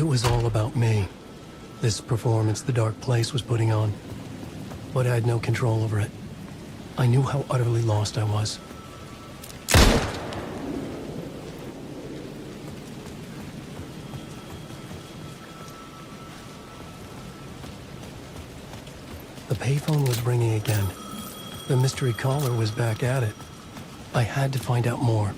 It was all about me. This performance the Dark Place was putting on. But I had no control over it. I knew how utterly lost I was. The payphone was ringing again. The mystery caller was back at it. I had to find out more.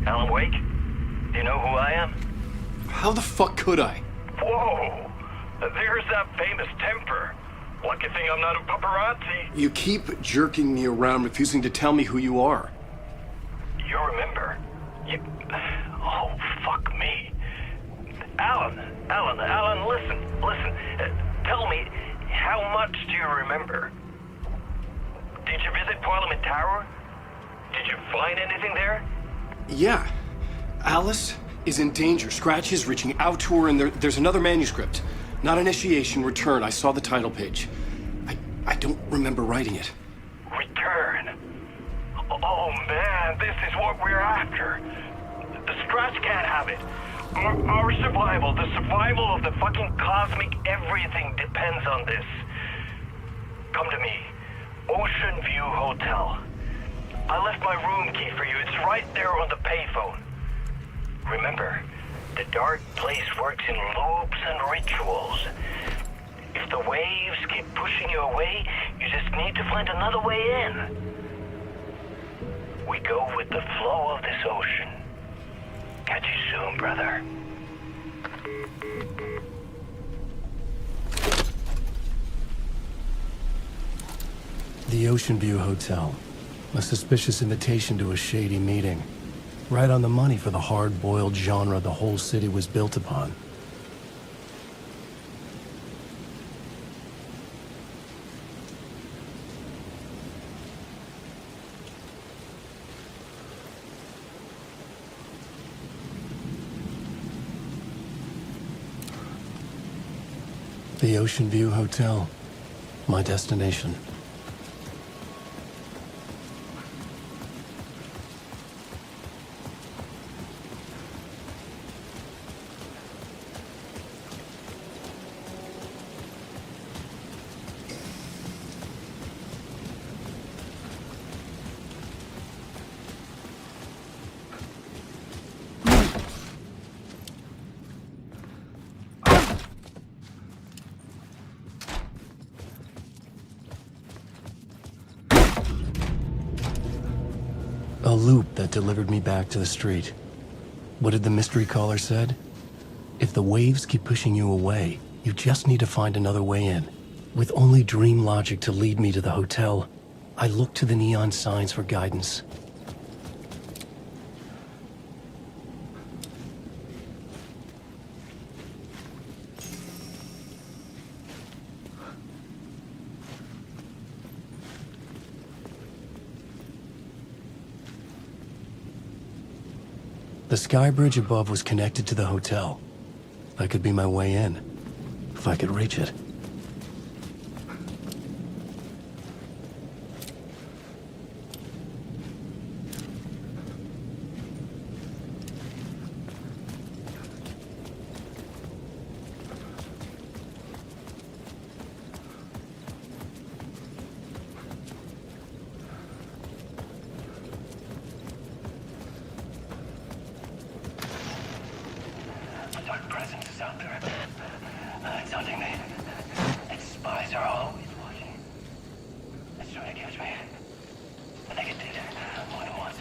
Alan Wake? Do you know who I am? How the fuck could I? Whoa! There's that famous temper. Lucky thing I'm not a paparazzi. You keep jerking me around, refusing to tell me who you are. You remember? Oh, fuck me. Alan, listen. Tell me, how much do you remember? Did you visit Parliament Tower? Did you find anything there? Yeah. Alice is in danger. Scratch is reaching out to her, and there's another manuscript. Not initiation, return. I saw the title page. I don't remember writing it. Return? Oh man, this is what we're after. The Scratch can't have it. Our survival, the survival of the fucking cosmic everything depends on this. Come to me. Ocean View Hotel. I left my room key for you. It's right there on the payphone. Remember, the Dark Place works in loops and rituals. If the waves keep pushing you away, you just need to find another way in. We go with the flow of this ocean. Catch you soon, brother. The Ocean View Hotel. A suspicious invitation to a shady meeting. Right on the money for the hard-boiled genre the whole city was built upon. The Ocean View Hotel. My destination. A loop that delivered me back to the street. What did the mystery caller said? If the waves keep pushing you away, you just need to find another way in. With only dream logic to lead me to the hotel, I looked to the neon signs for guidance. The sky bridge above was connected to the hotel. That could be my way in, if I could reach it. Out there. It's hunting me. Its spies are always watching. It's trying to catch me. I think it did more than once.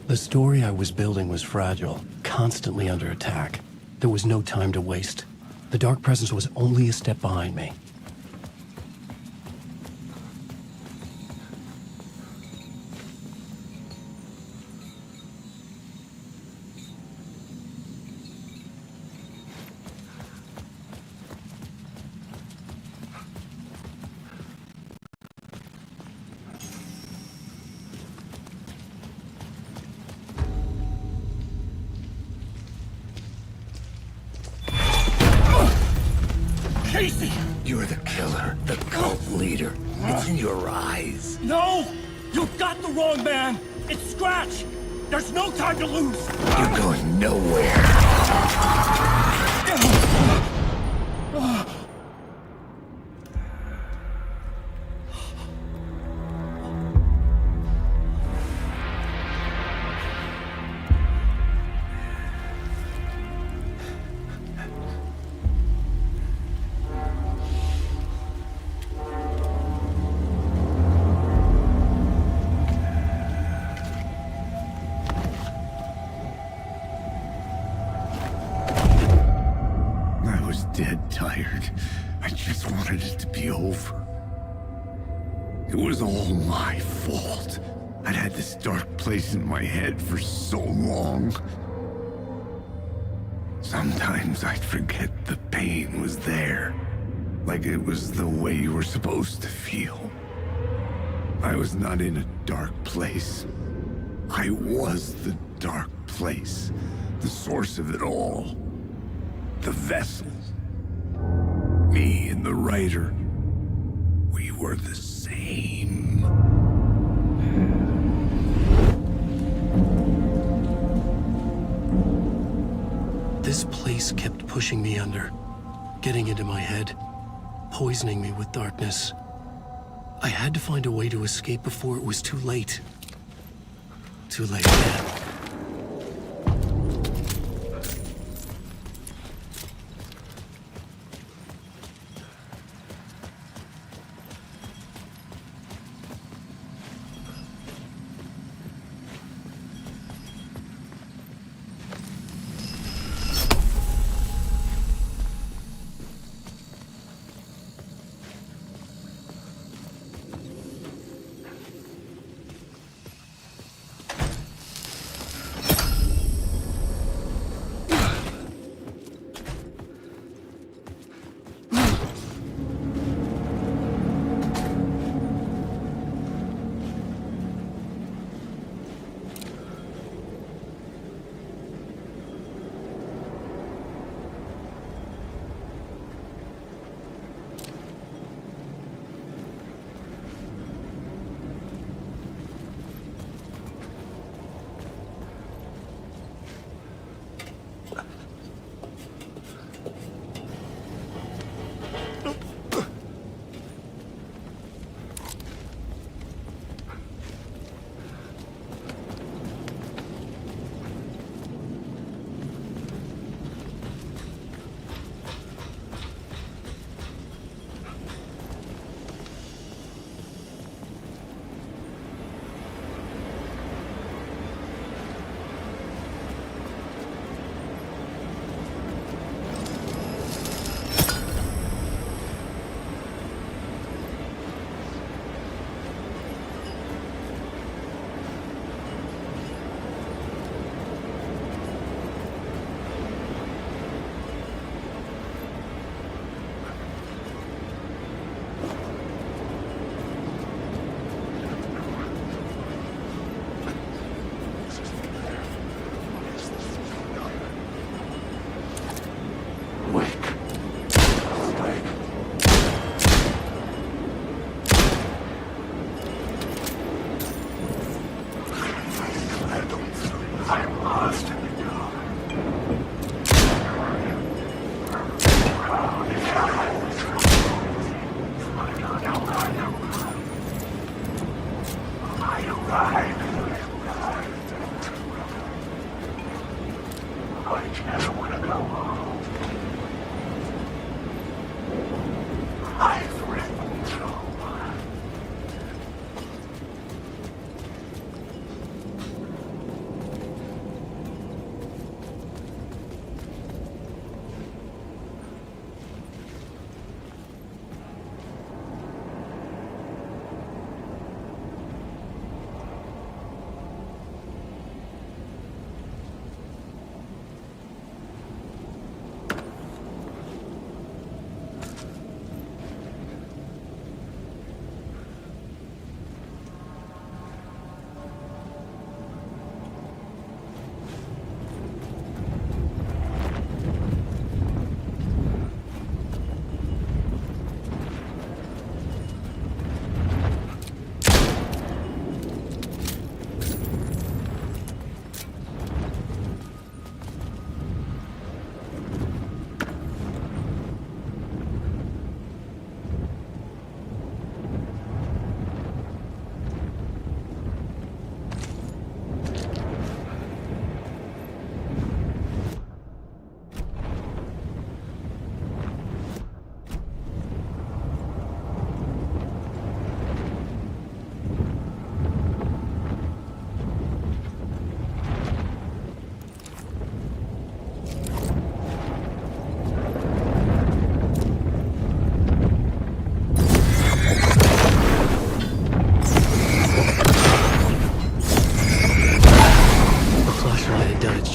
The story I was building was fragile, constantly under attack. There was no time to waste. The Dark Presence was only a step behind me. Casey! You were Peter. It's in your eyes. No! You've got the wrong man! It's Scratch! There's no time to lose! You're going nowhere. I was dead tired. I just wanted it to be over. It was all my fault. I'd had this dark place in my head for so long. Sometimes I'd forget the pain was there. Like it was the way you were supposed to feel. I was not in a dark place. I was the dark place. The source of it all. The vessel. Me and the writer. We were the same. This place kept pushing me under, getting into my head, poisoning me with darkness. I had to find a way to escape before it was too late. Too late again.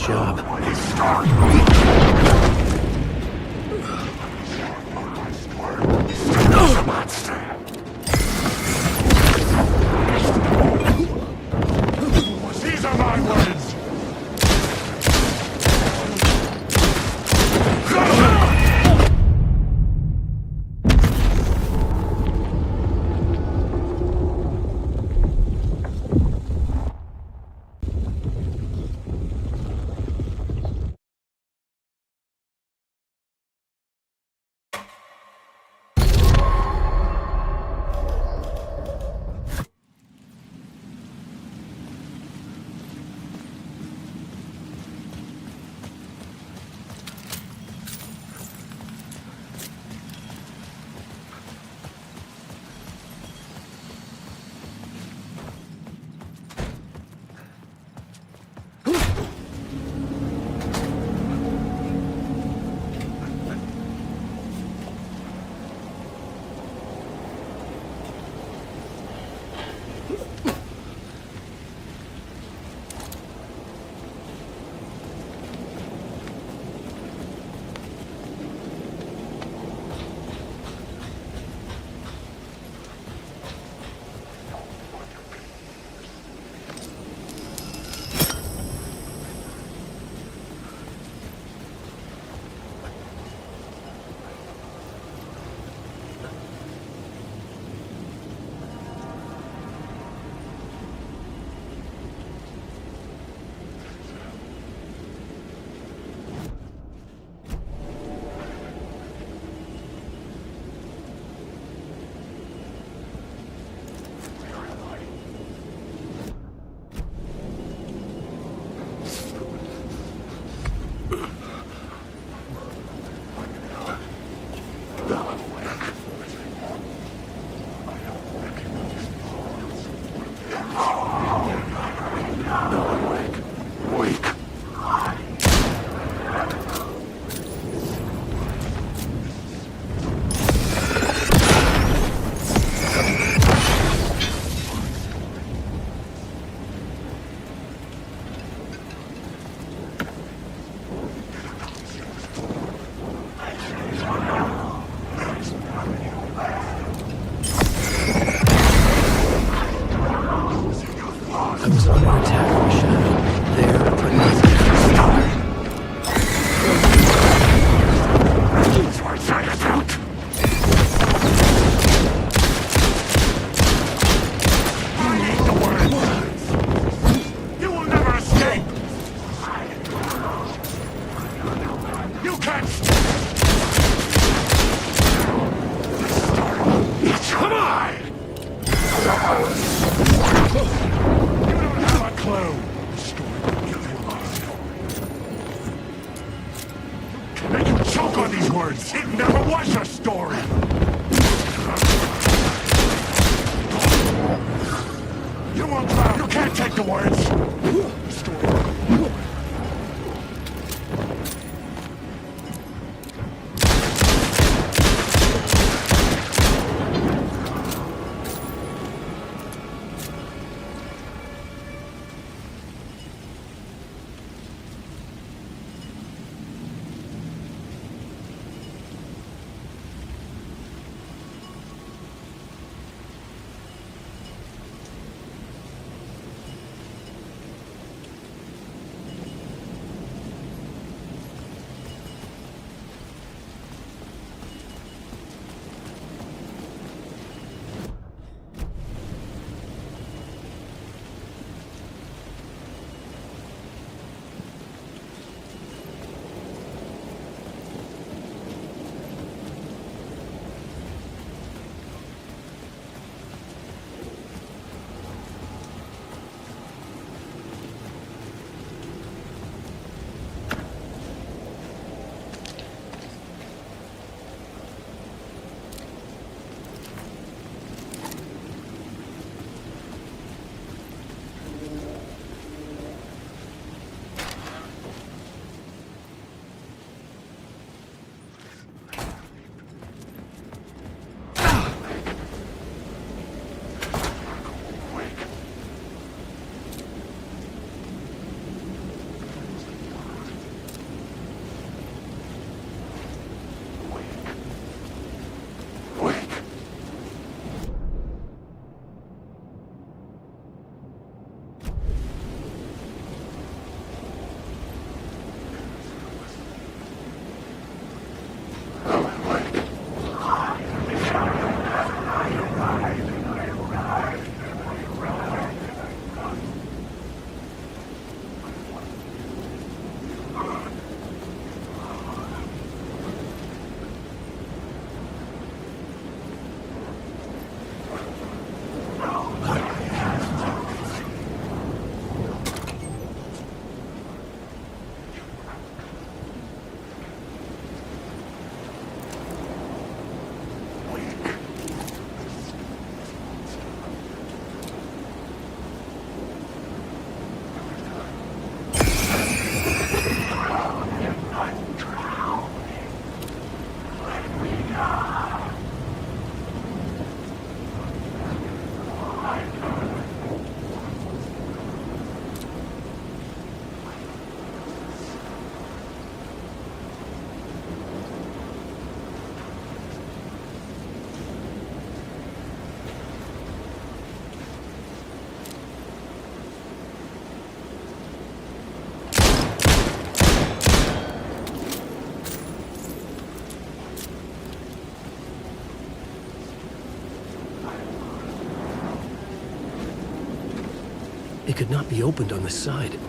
job. These are my words! I was under attack from a shadow. There, but not there. You will never escape! You can't... Come on! You don't have a clue! The story will kill you alive. To make you choke on these words! It never was a story! You won't drown! You can't take the words! The story... could not be opened on this side.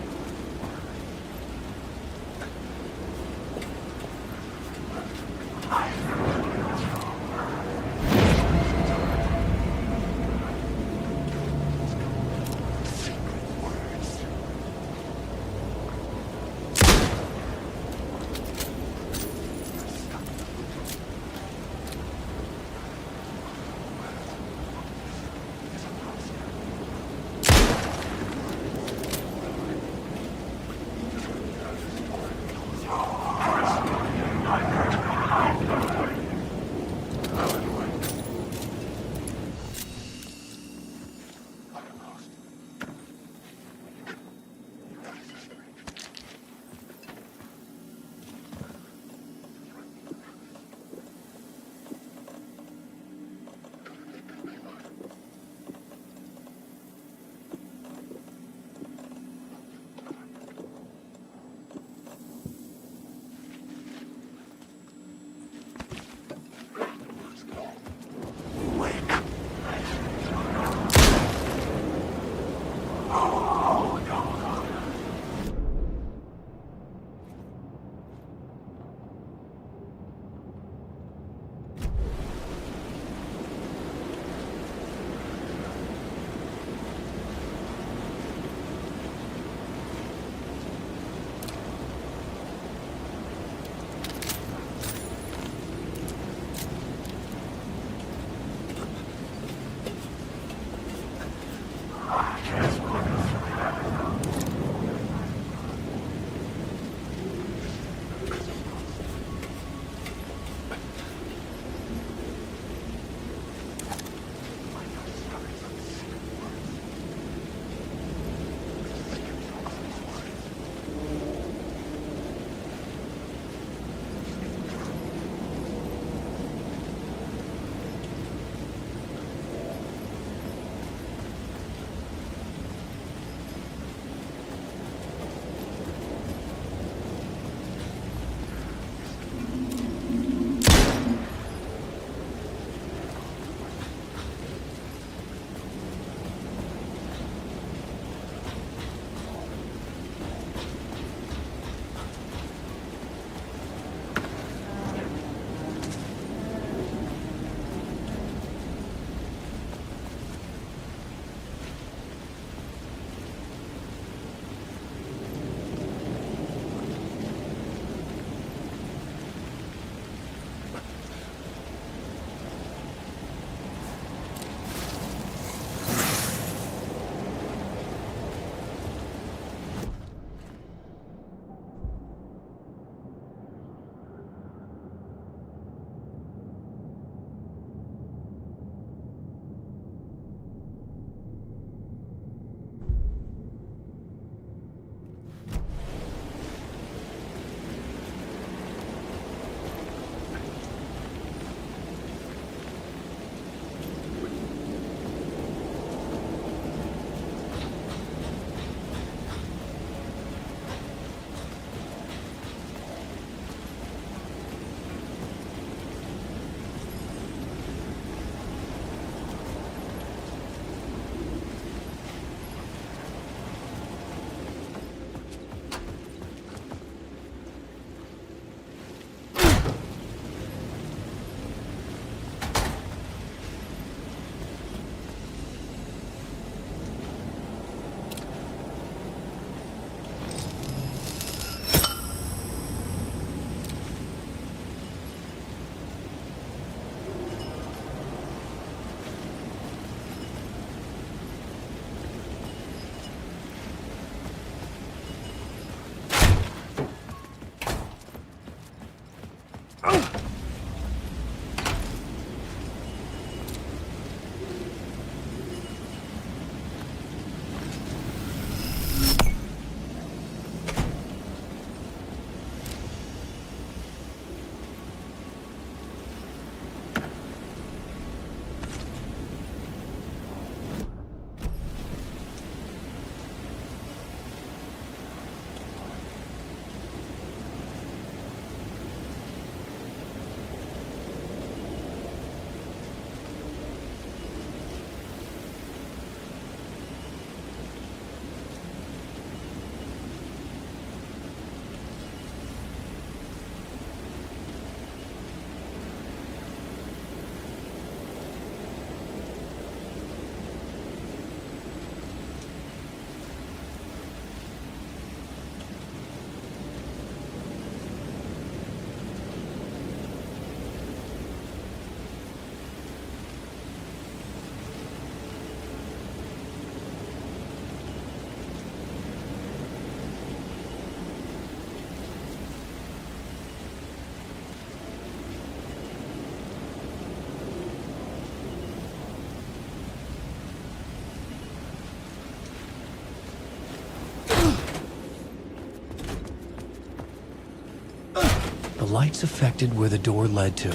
lights affected where the door led to.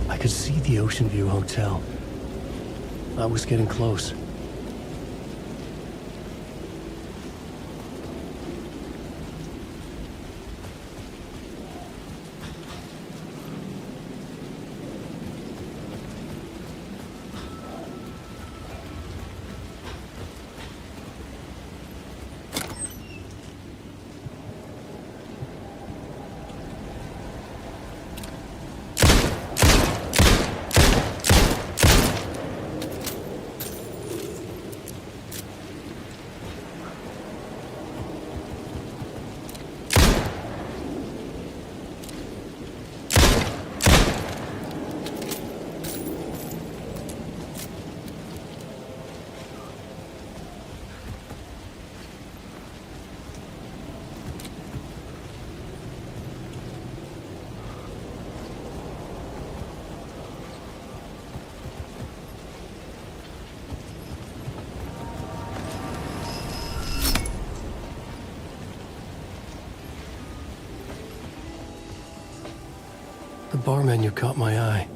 I could see the Ocean View Hotel. I was getting close. The bar menu caught my eye.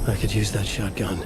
I could use that shotgun.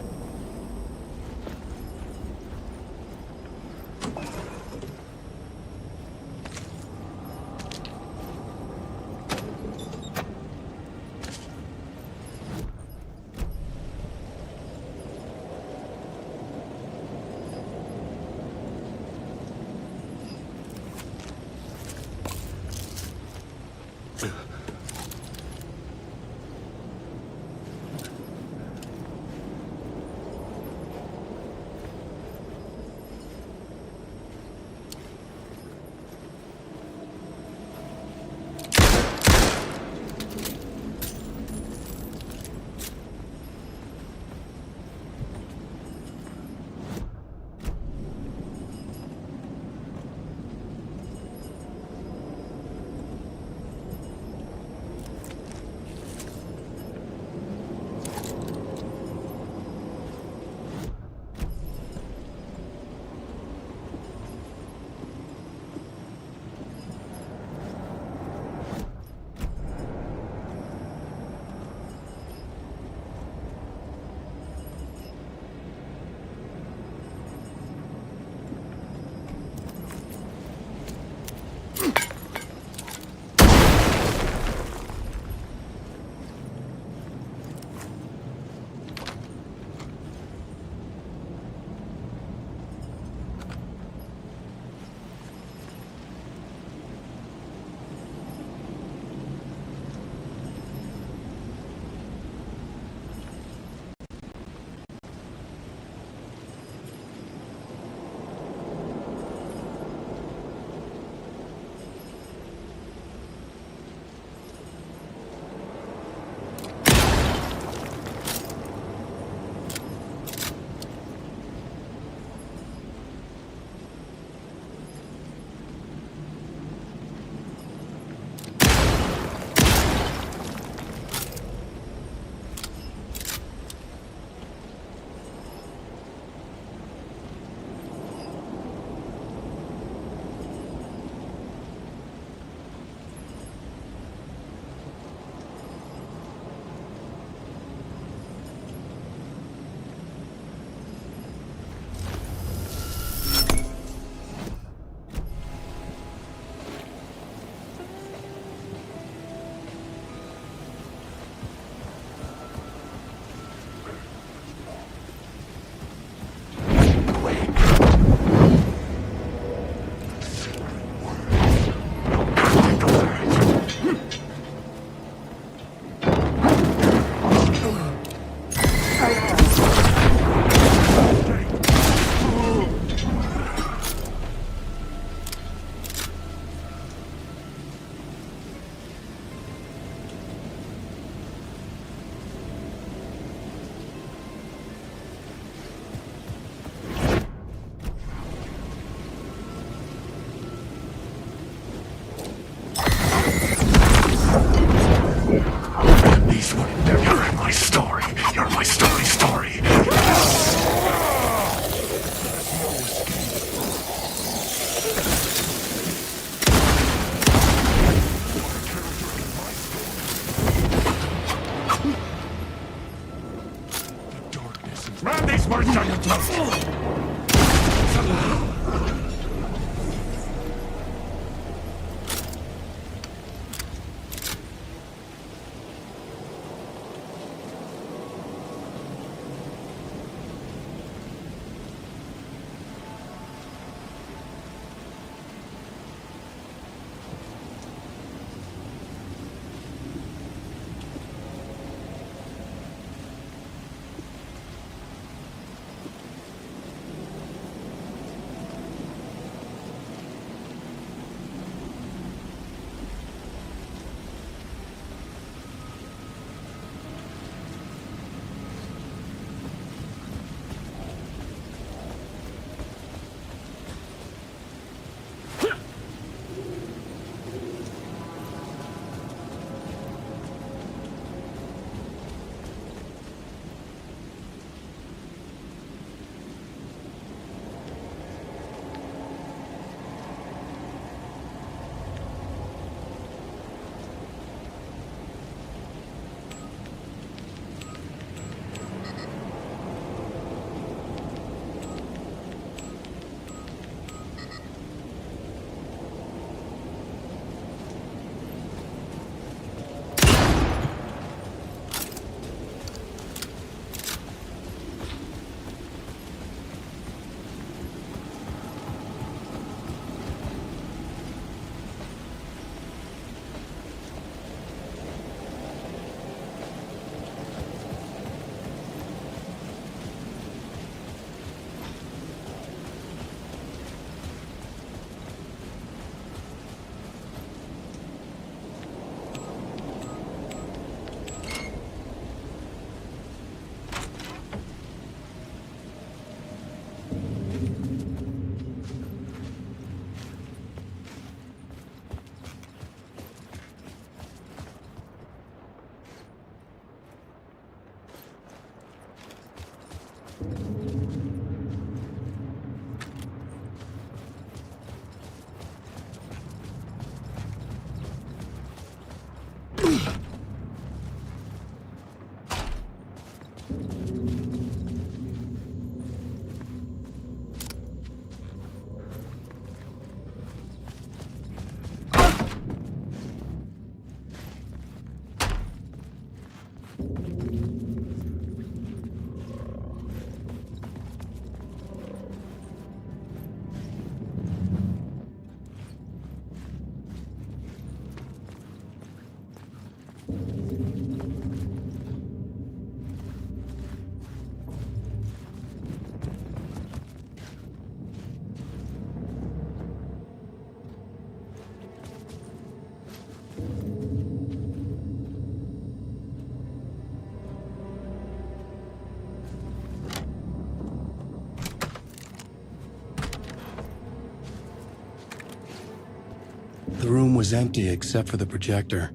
The room was empty except for the projector.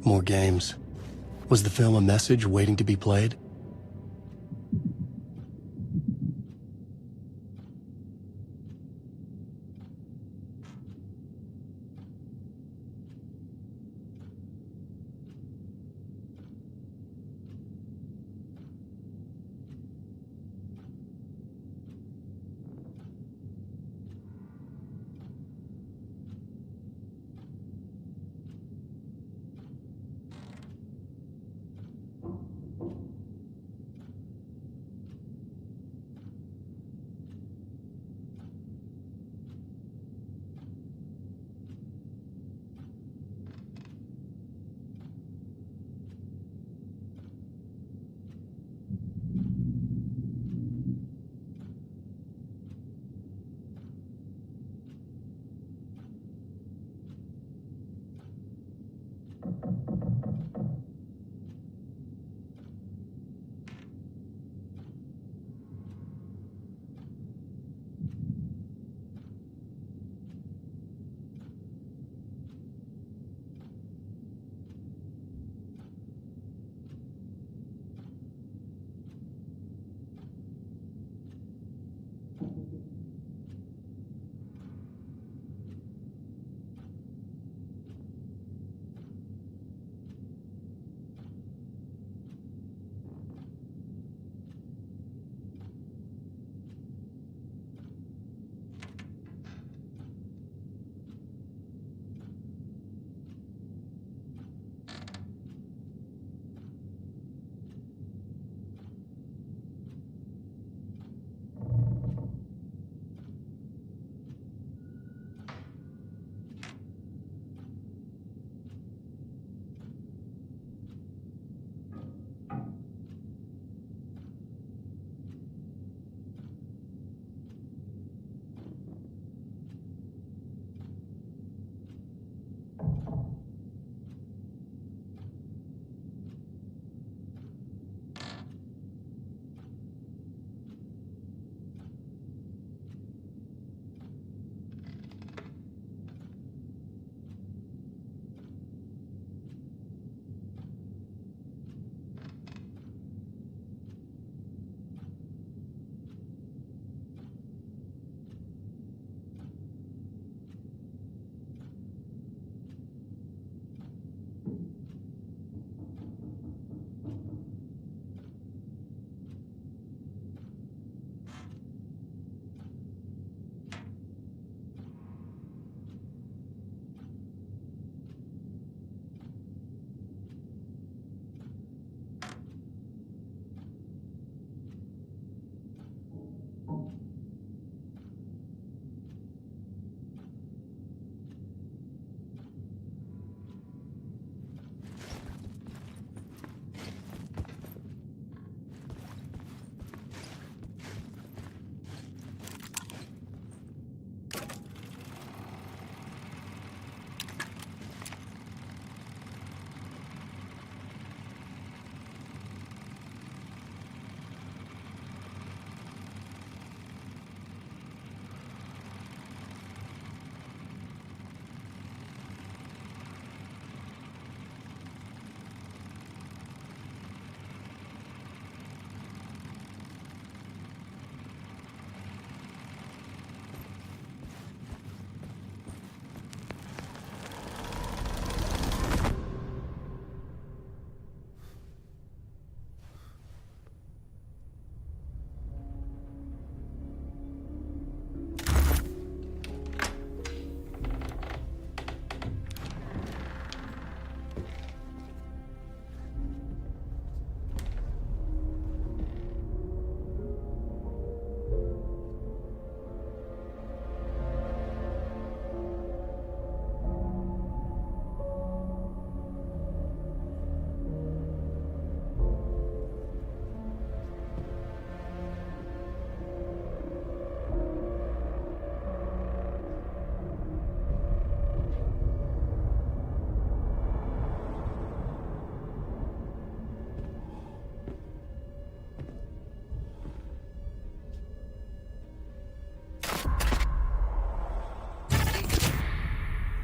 More games. Was the film a message waiting to be played?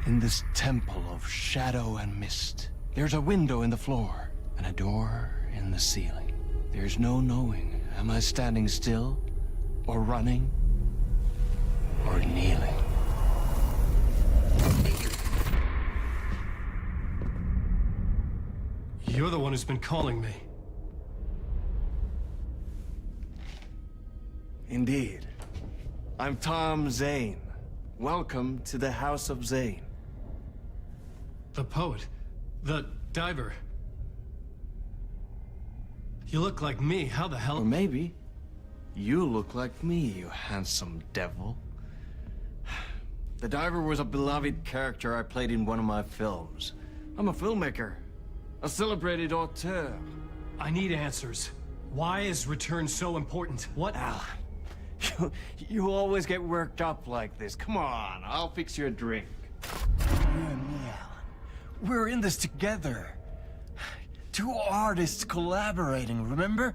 In this temple of shadow and mist, there's a window in the floor and a door in the ceiling. There's no knowing, am I standing still, or running, or kneeling? You're the one who's been calling me. Indeed. I'm Tom Zane. Welcome to the House of Zane. The poet. The diver. You look like me. How the hell? Or maybe you look like me, you handsome devil. The diver was a beloved character I played in one of my films. I'm a filmmaker, a celebrated auteur. I need answers. Why is Return so important? What? Alan, you always get worked up like this. Come on, I'll fix you a drink. You and me, Alan. We're in this together. Two artists collaborating, remember?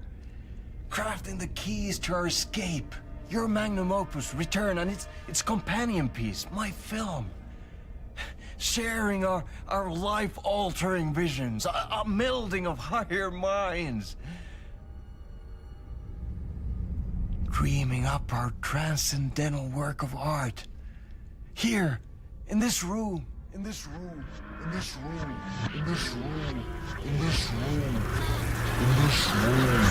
Crafting the keys to our escape. Your magnum opus, Return, and its companion piece, my film. Sharing our life-altering visions, a melding of higher minds. Dreaming up our transcendental work of art. Here, in this room, in this room, in this room, in this room, in this room, in this room.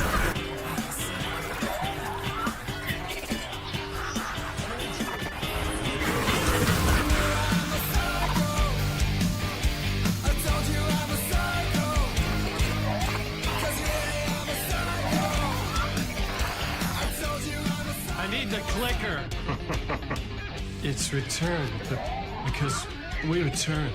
I need the clicker. It's Return, because we return.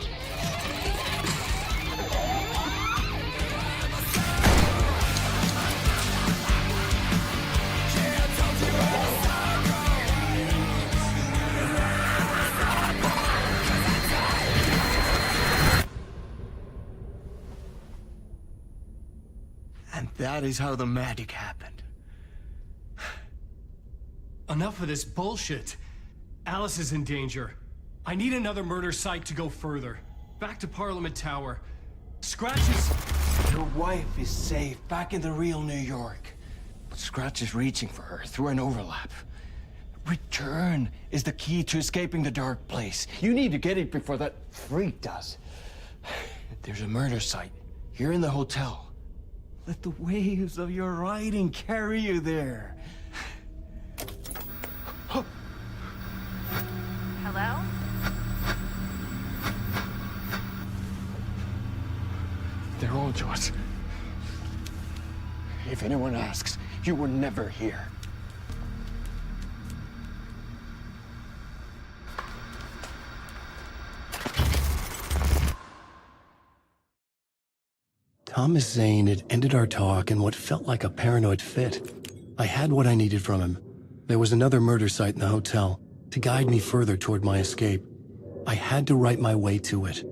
And that is how the magic happened. Enough of this bullshit. Alice is in danger. I need another murder site to go further. Back to Parliament Tower. Scratch is... Your wife is safe, back in the real New York. But Scratch is reaching for her through an overlap. Return is the key to escaping the dark place. You need to get it before that freak does. There's a murder site here in the hotel. Let the waves of your writing carry you there. Hello? They're all yours. If anyone asks, you were never here. Thomas Zane had ended our talk in what felt like a paranoid fit. I had what I needed from him. There was another murder site in the hotel to guide me further toward my escape. I had to write my way to it.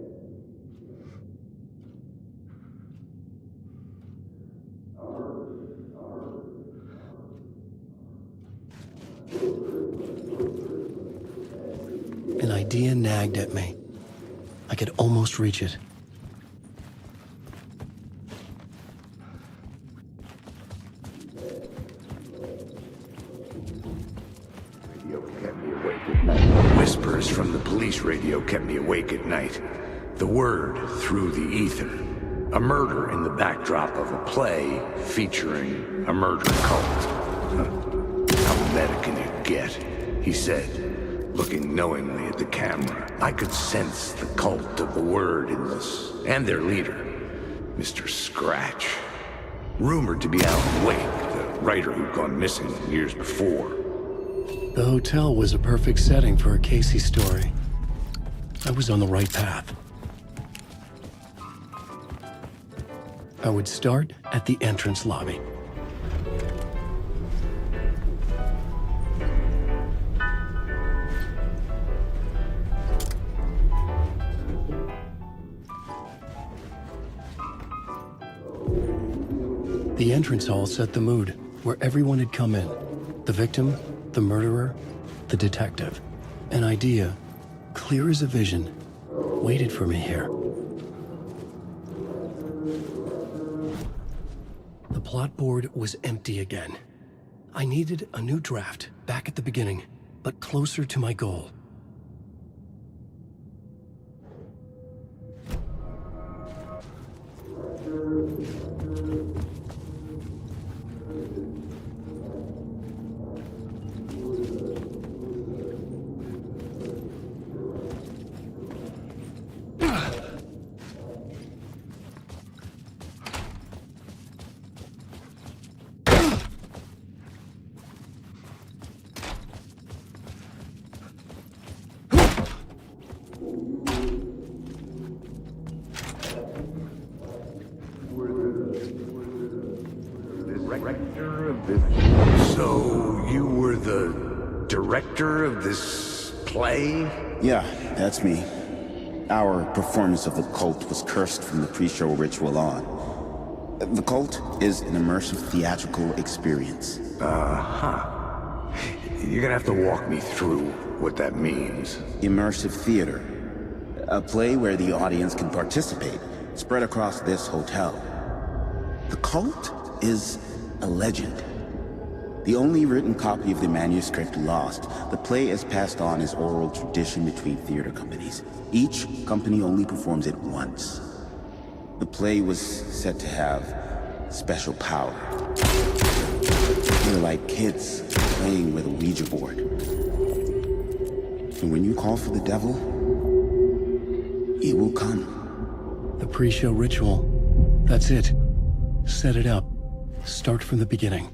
An idea nagged at me. I could almost reach it. Whispers from the police radio kept me awake at night. The word through the ether. A murder in the backdrop of a play featuring a murder cult. How meta can you get? He said, looking knowingly at the camera. I could sense the cult of the word in this, and their leader, Mr. Scratch. Rumored to be Alan Wake, the writer who'd gone missing years before. The hotel was a perfect setting for a Casey story. I was on the right path. I would start at the entrance lobby. The entrance hall set the mood, where everyone had come in. The victim, the murderer, the detective. An idea, clear as a vision. waited for me here. The plot board was empty again. I needed a new draft, back at the beginning, but closer to my goal. So, you were the director of this play? Yeah, that's me. Our performance of The Cult was cursed from the pre-show ritual on. The Cult is an immersive theatrical experience. You're gonna have to walk me through what that means. Immersive theater. A play where the audience can participate, spread across this hotel. The Cult is a legend. The only written copy of the manuscript lost, the play is passed on as oral tradition between theater companies. Each company only performs it once. The play was said to have special power. They're like kids playing with a Ouija board. And when you call for the devil, he will come. The pre-show ritual. That's it. Set it up. Start from the beginning.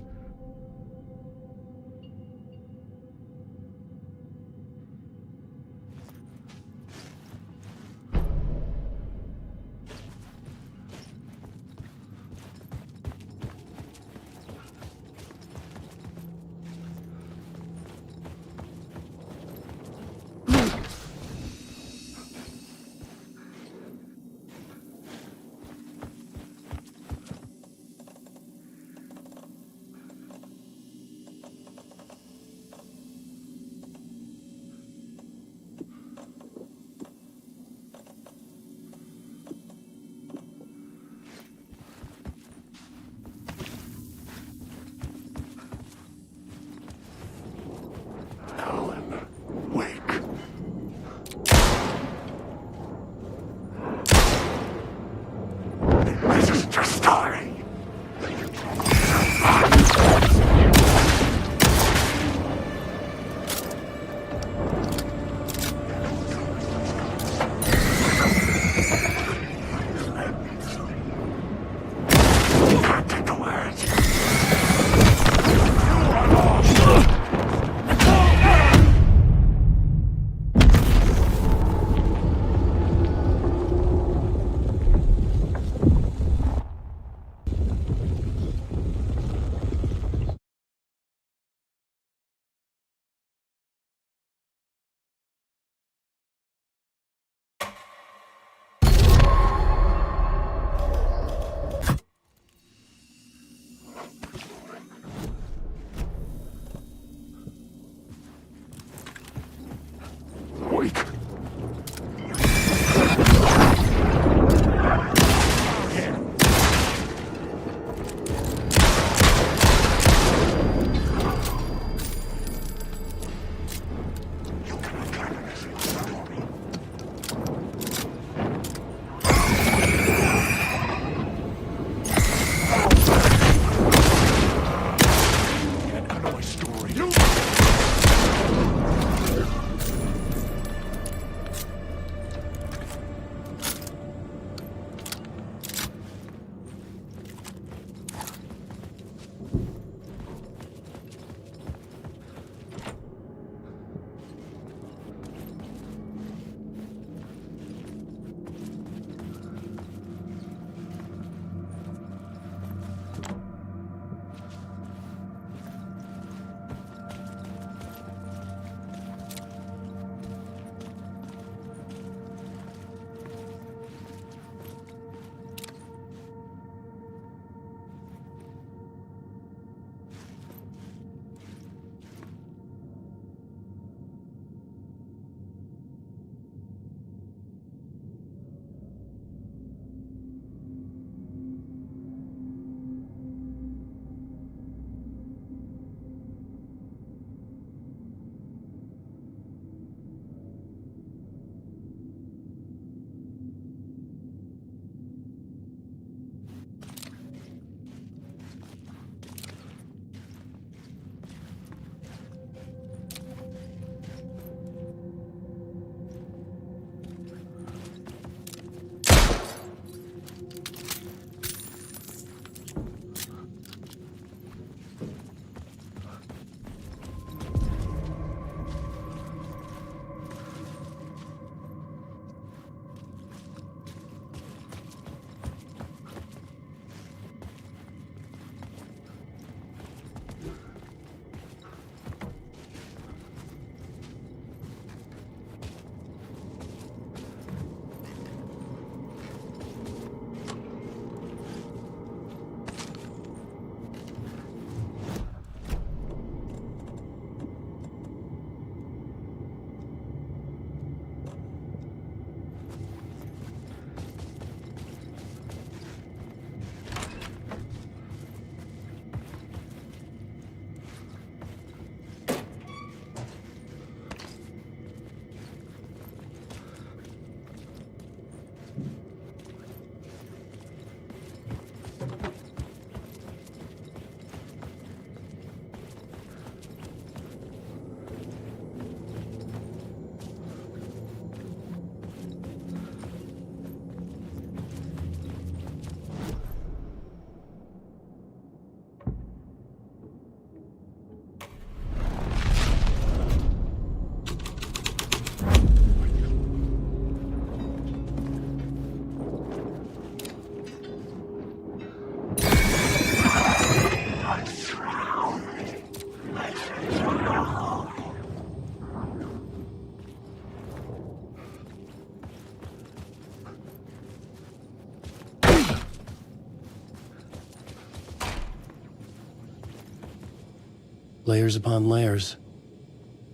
Layers upon layers.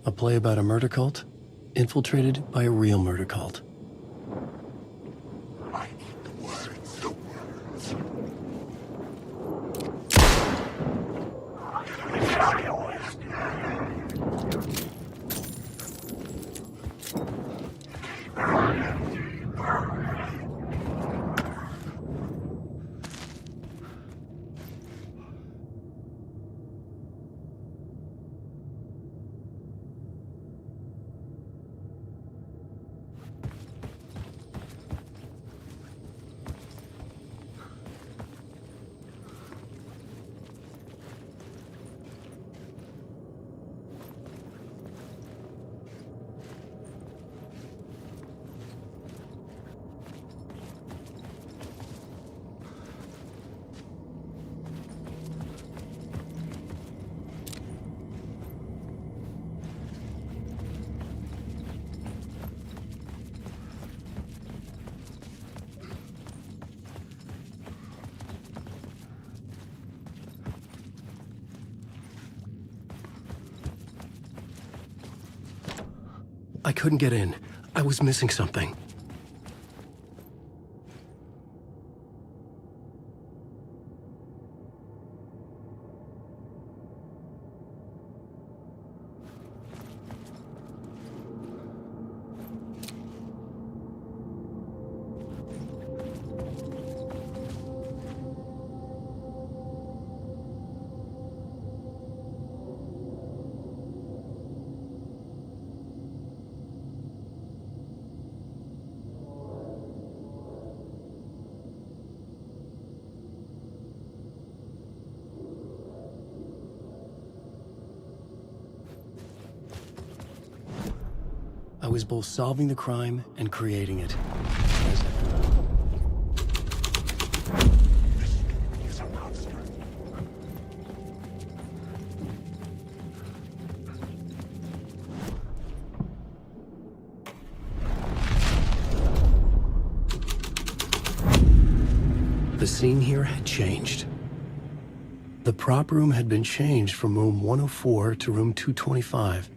A play about a murder cult, infiltrated by a real murder cult. I couldn't get in. I was missing something. I was both solving the crime and creating it. The scene here had changed. The prop room had been changed from room 104 to room 225.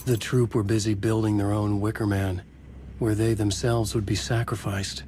The troupe were busy building their own Wicker Man, where they themselves would be sacrificed.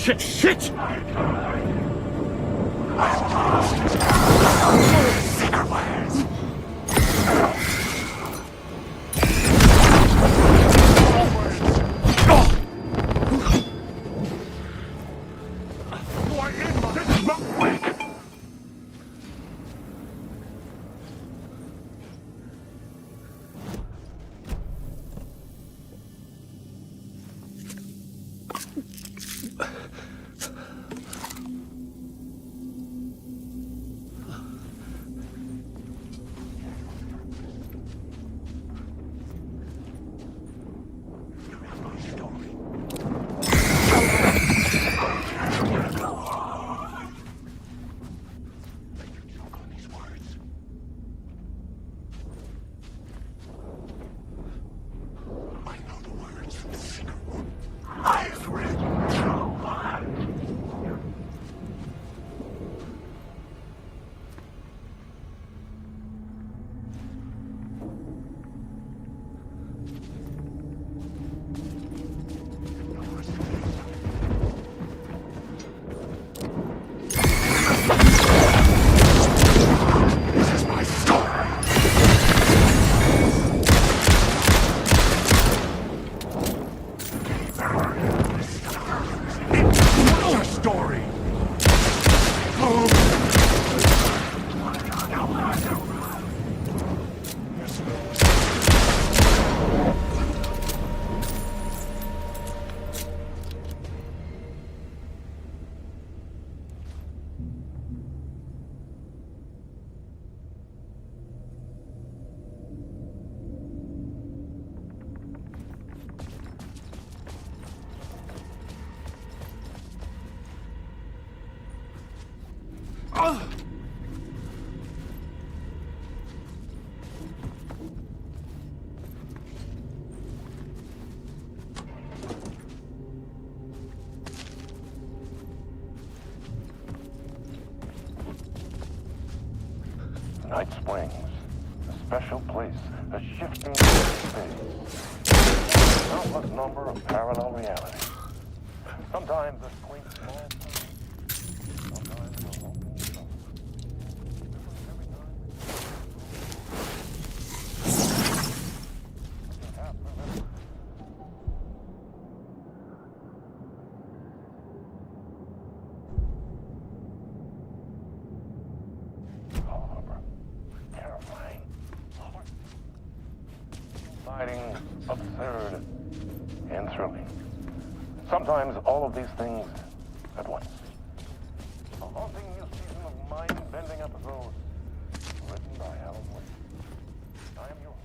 Shit! Night Springs, a special place, a shifting space, a countless number of parallel realities. Sometimes a quaint small town, sometimes a hulking summer. Every time you have to remember. Harbor. Terrifying. Exciting, absurd, and thrilling. Sometimes all of these things at once. A haunting new season of mind-bending episodes written by Alan Wake. I am your host.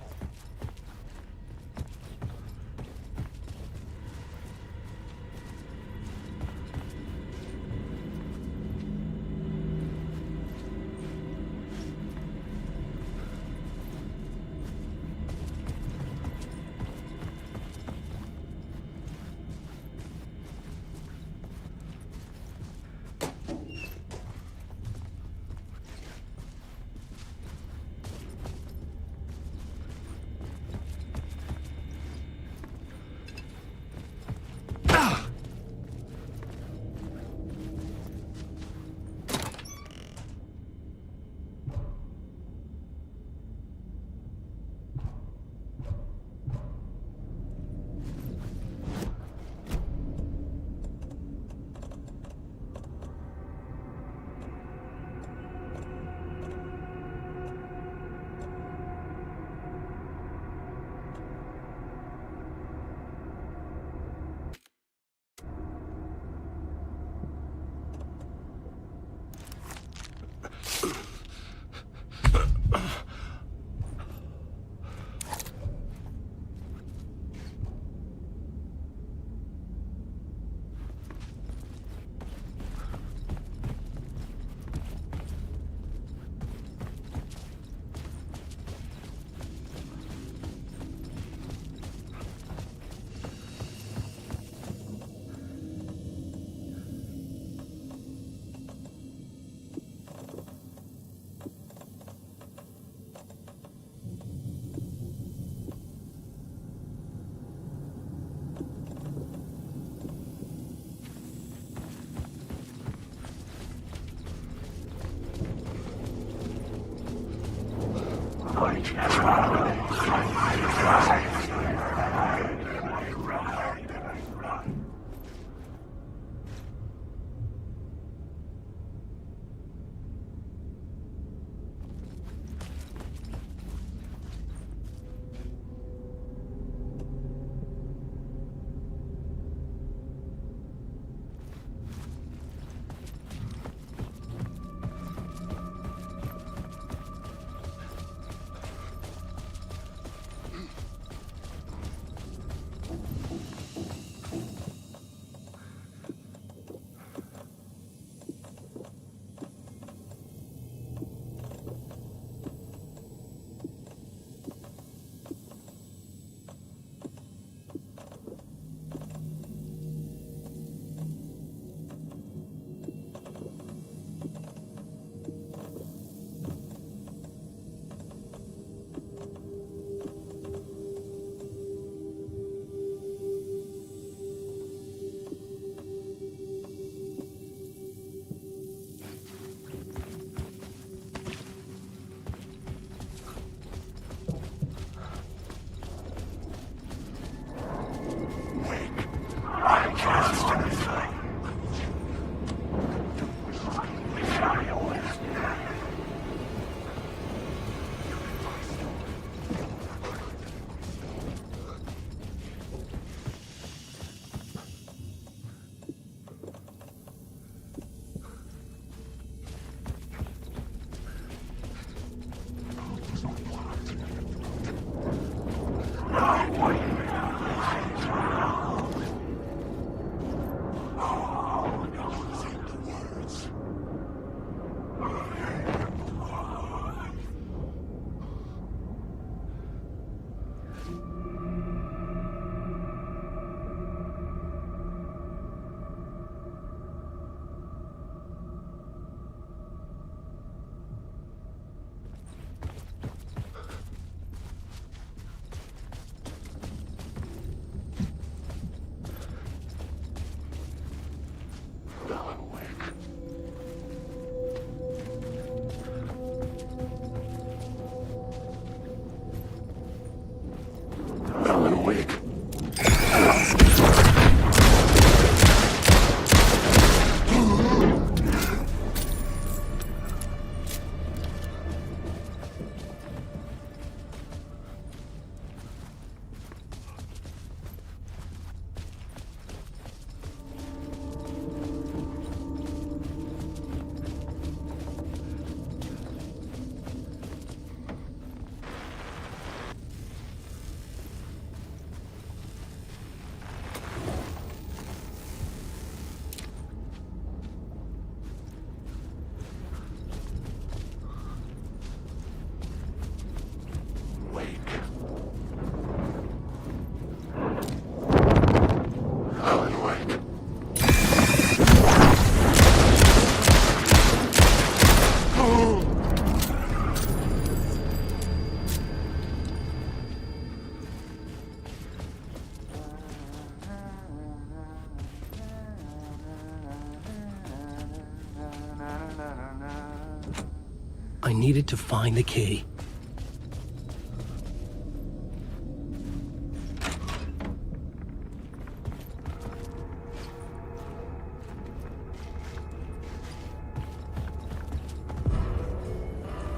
I needed to find the key.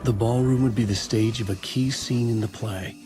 The ballroom would be the stage of a key scene in the play.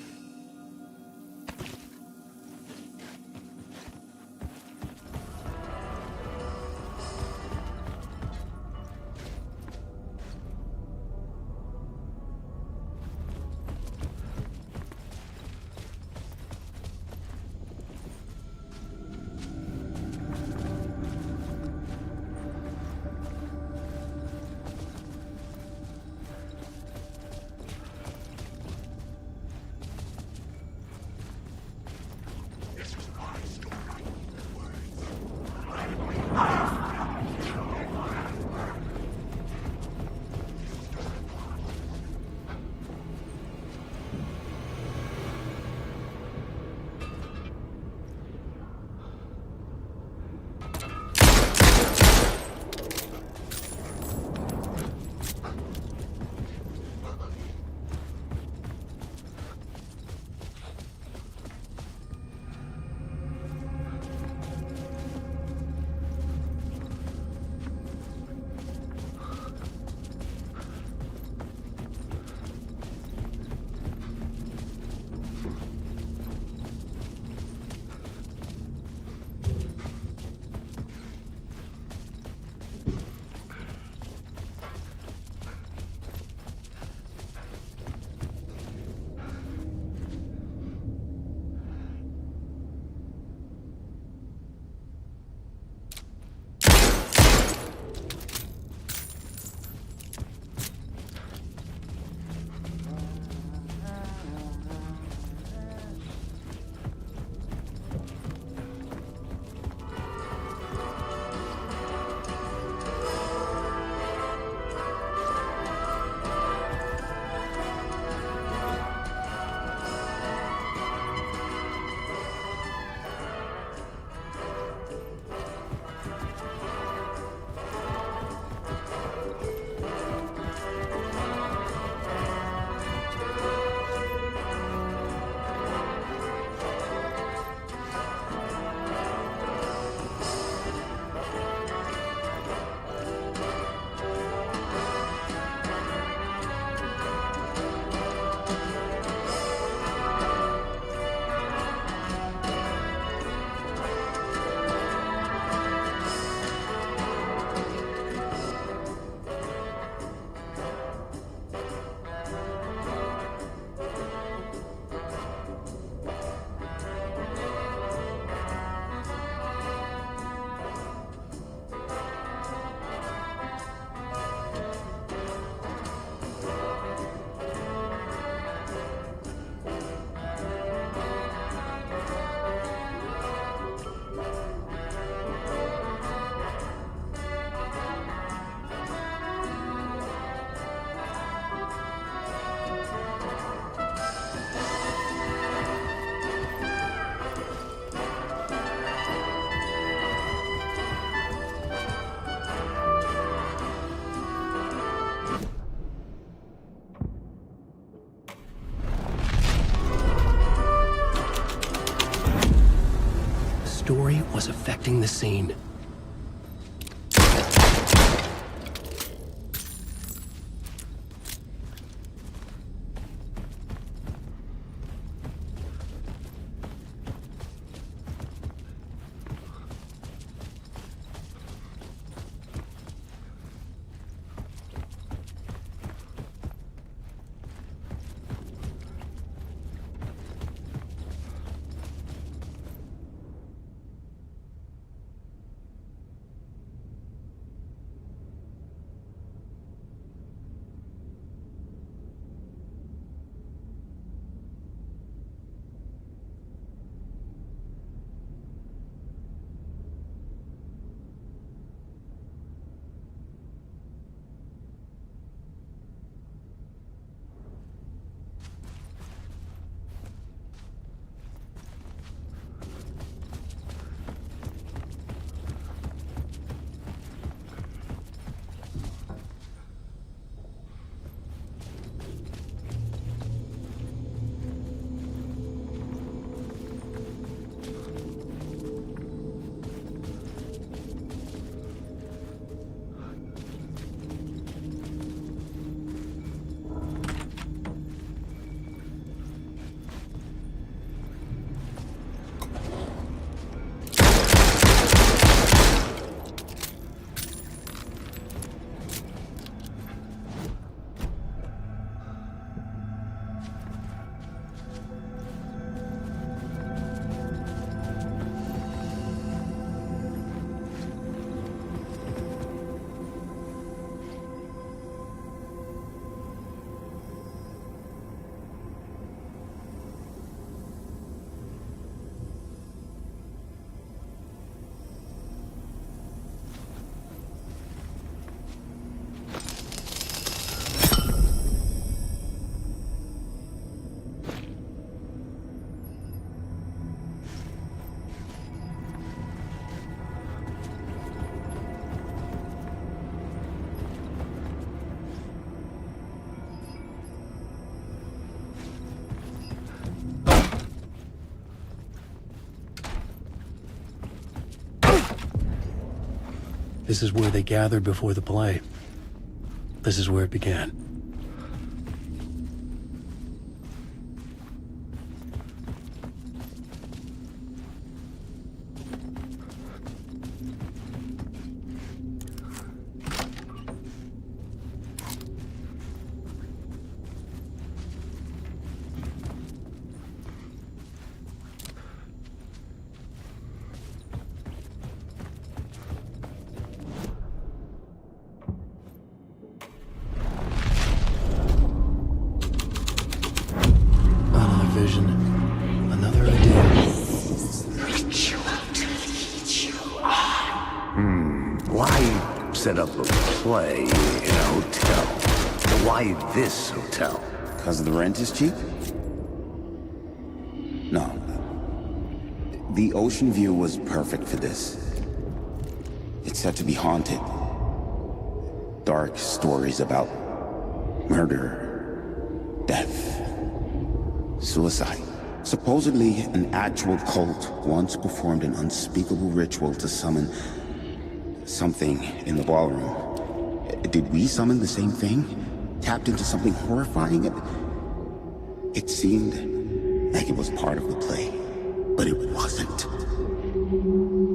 story was affecting the scene. This is where they gathered before the play. This is where it began. Vision. Another idea. Why set up a play in a hotel? Why this hotel? Because the rent is cheap? No. The ocean view was perfect for this. It's said to be haunted. Dark stories about murder, death, suicide. Supposedly, an actual cult once performed an unspeakable ritual to summon something in the ballroom. Did we summon the same thing? Tapped into something horrifying? It seemed like it was part of the play, but it wasn't.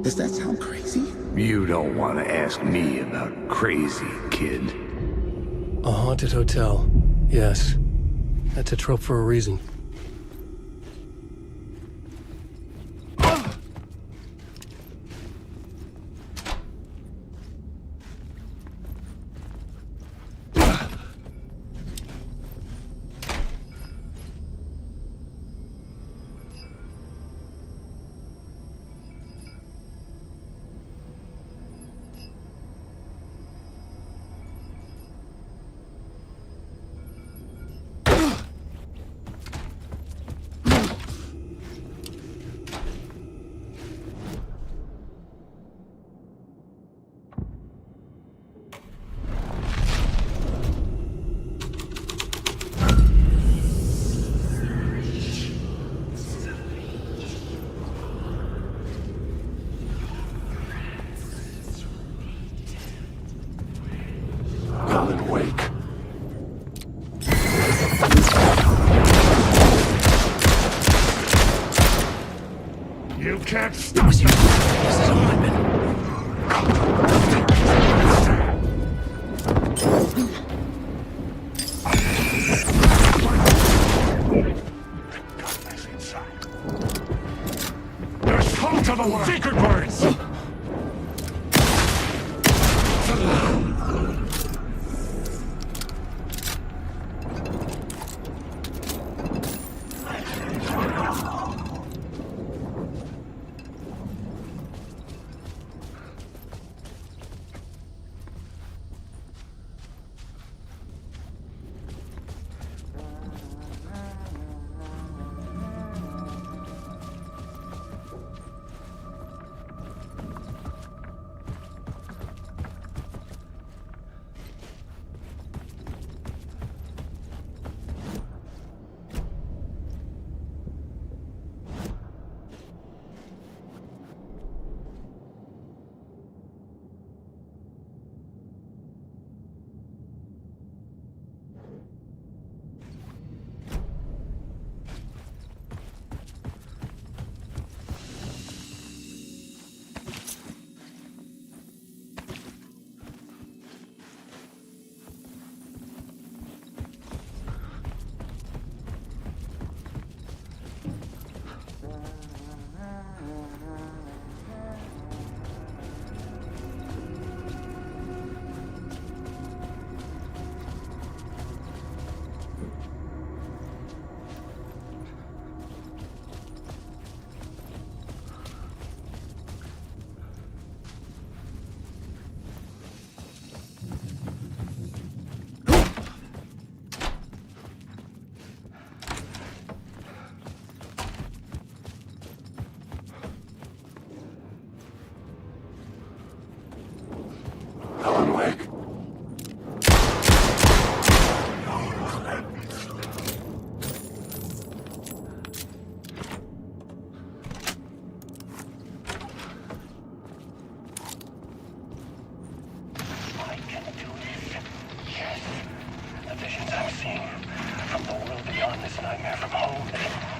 Does that sound crazy? You don't want to ask me about crazy, kid. A haunted hotel. Yes. That's a trope for a reason. can't stop This is a weapon. darkness inside. There's cult of the secret words! Alan Wake. I can do this. Yes. The visions I'm seeing from the world beyond this nightmare, from home,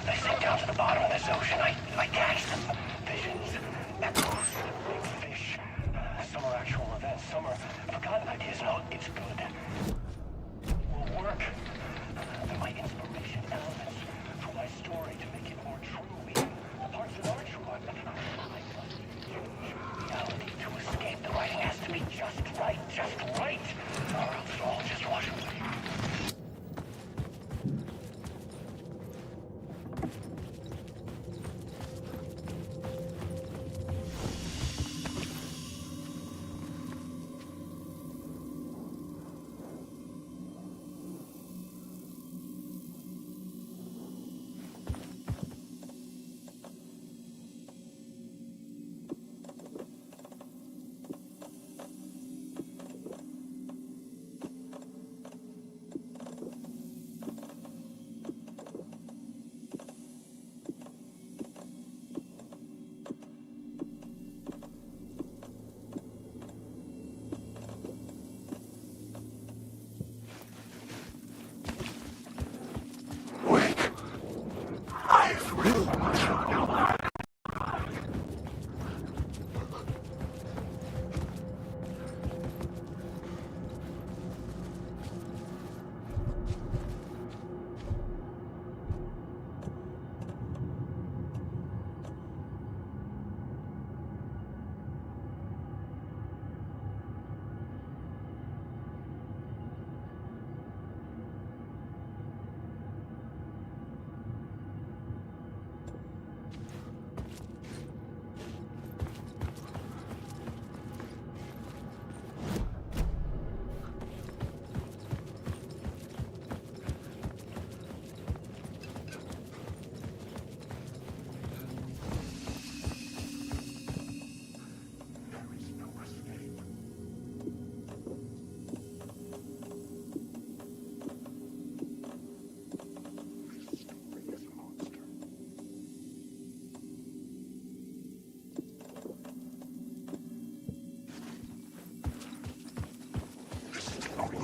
they sink down to the bottom of this ocean. I catch them. Visions, echoes, big fish. Some are actual events, some are forgotten ideas. No, it's good. Will work. They're my inspiration elements for my story to make it more true. Even the parts that aren't true. I must change reality to escape. The writing has to be just right, or else it'll all just wash away. Wake. I've written you.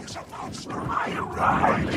Is a monster. I arrived.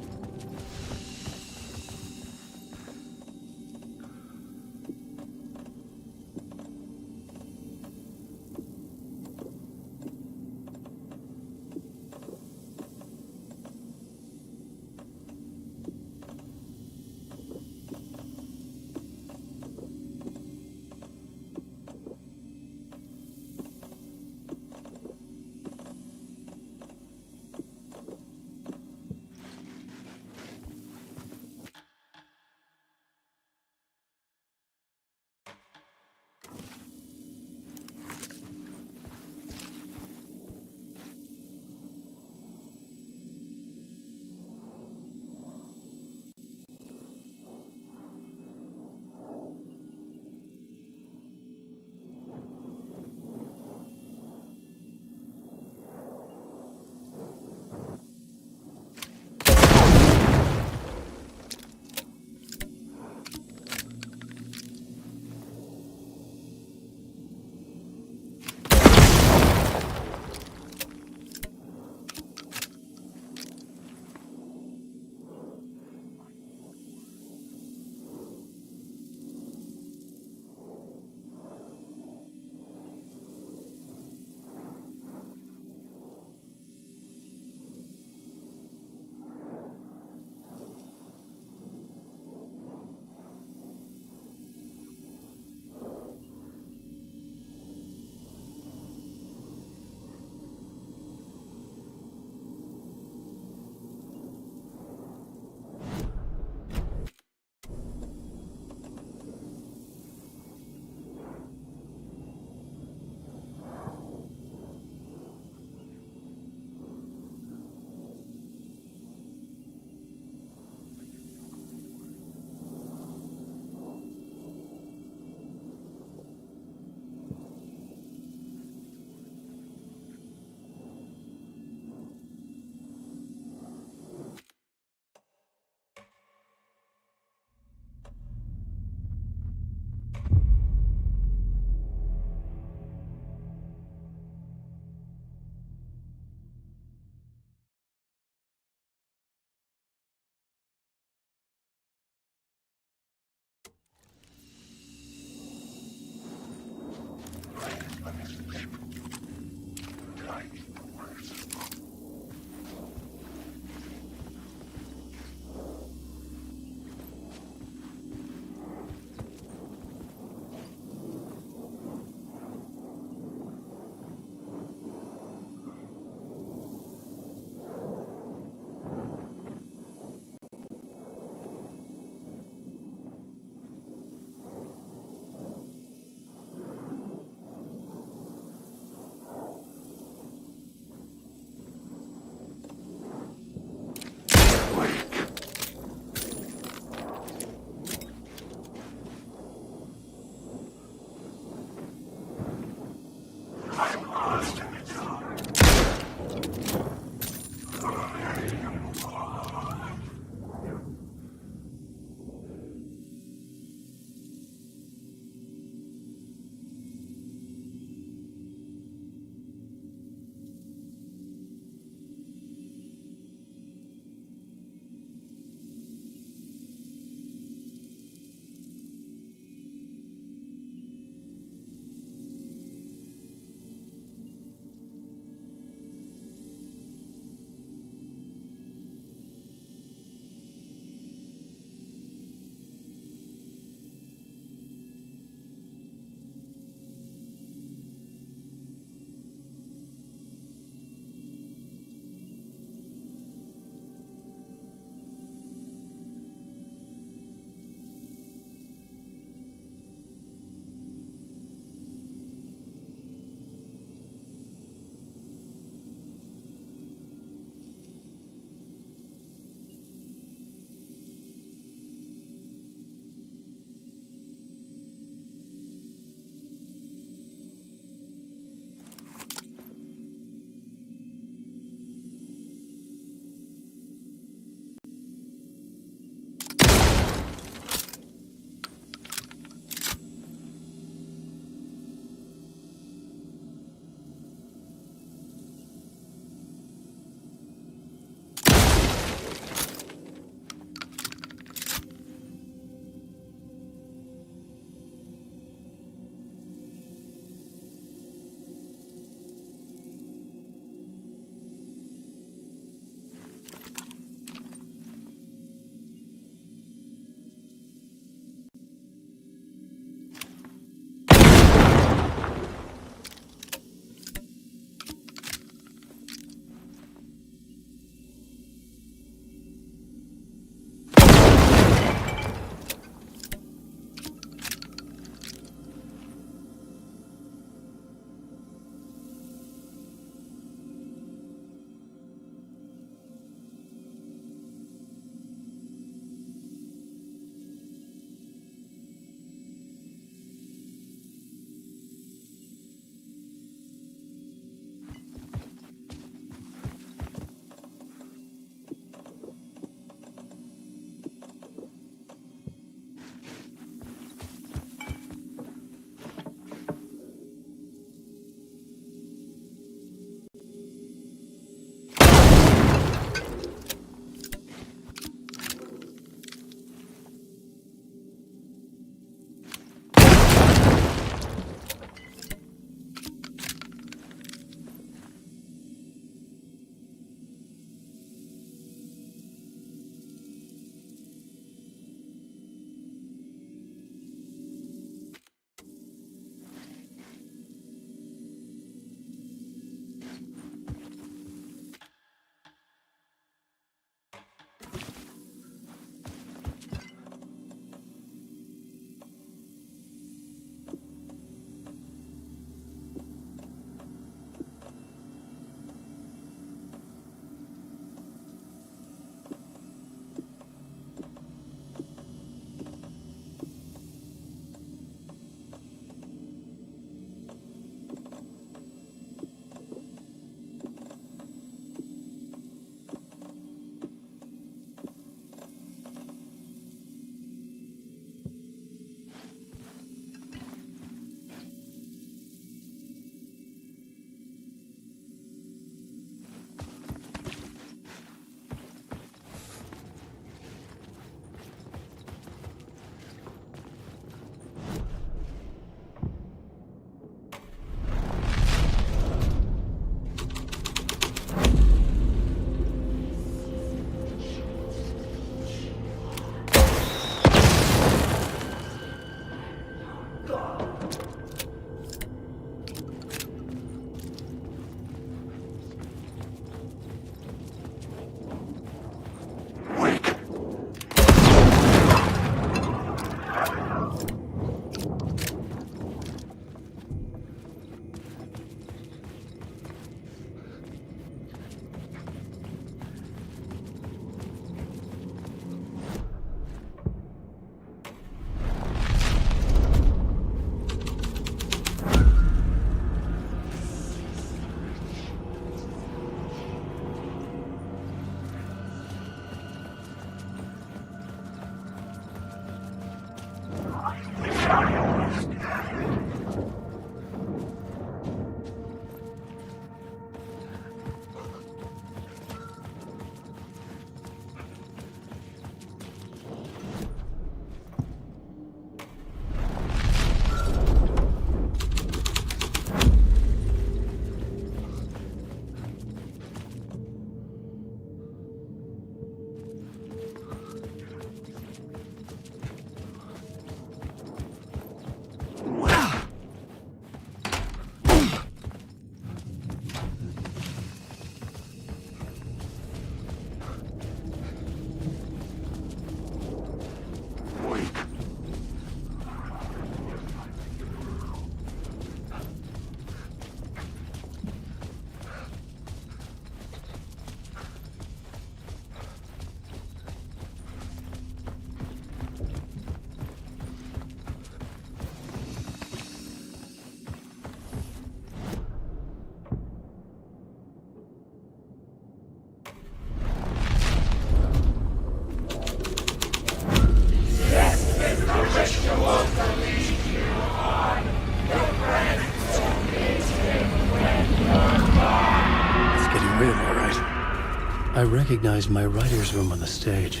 I recognized my writer's room on the stage.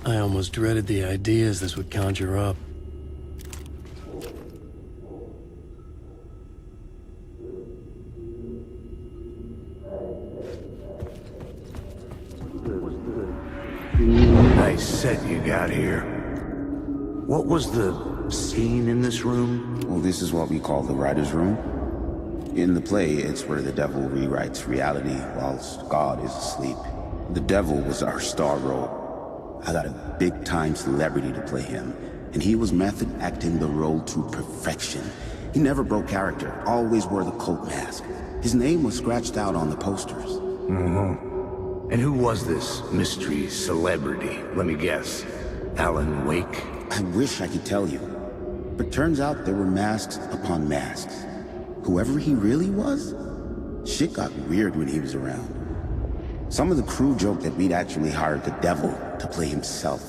I almost dreaded the ideas this would conjure up. Nice set you got here. What was the scene in this room? Well, this is what we call the writer's room. In the play, it's where the devil rewrites reality whilst God is asleep. The devil was our star role. I got a big-time celebrity to play him, and he was method acting the role to perfection. He never broke character, always wore the cult mask. His name was scratched out on the posters. And who was this mystery celebrity? Let me guess. Alan Wake? I wish I could tell you, but turns out there were masks upon masks. Whoever he really was, shit got weird when he was around. Some of the crew joked that we'd actually hired the devil to play himself.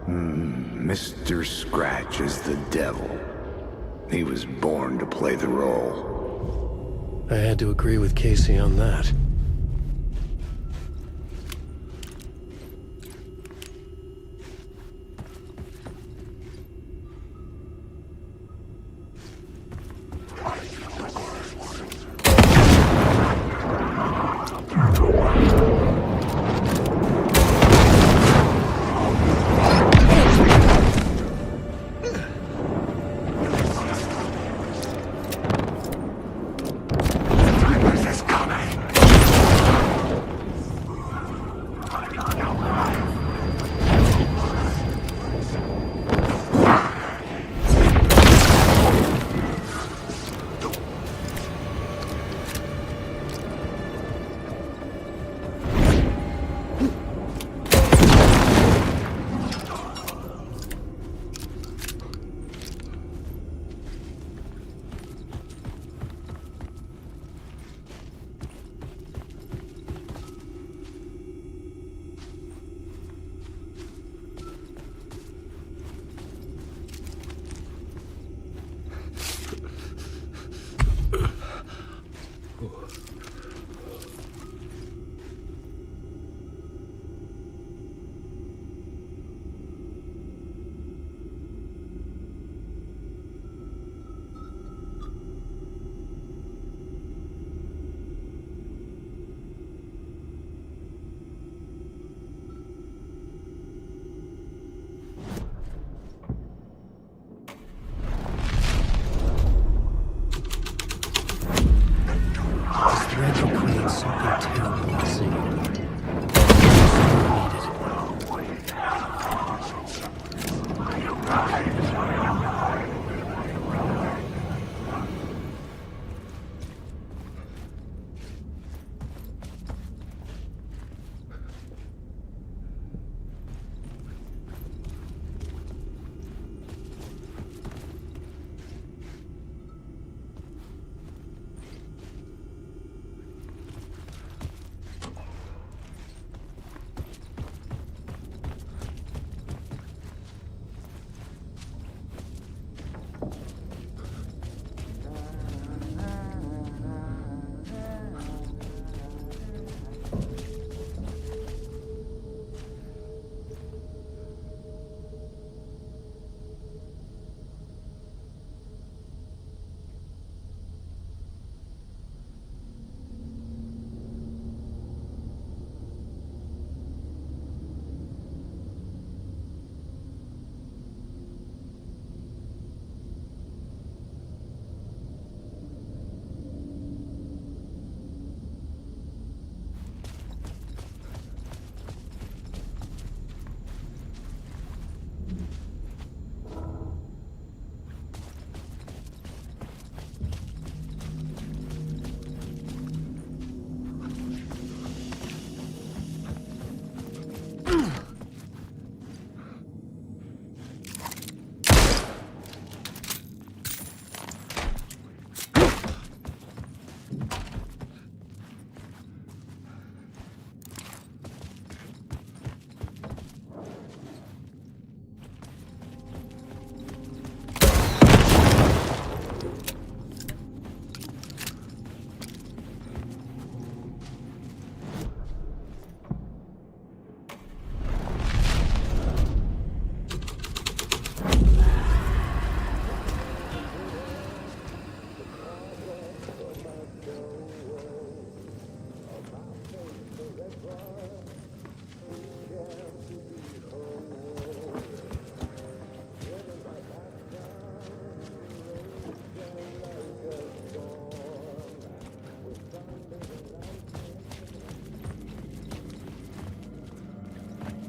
Mr. Scratch is the devil. He was born to play the role. I had to agree with Casey on that.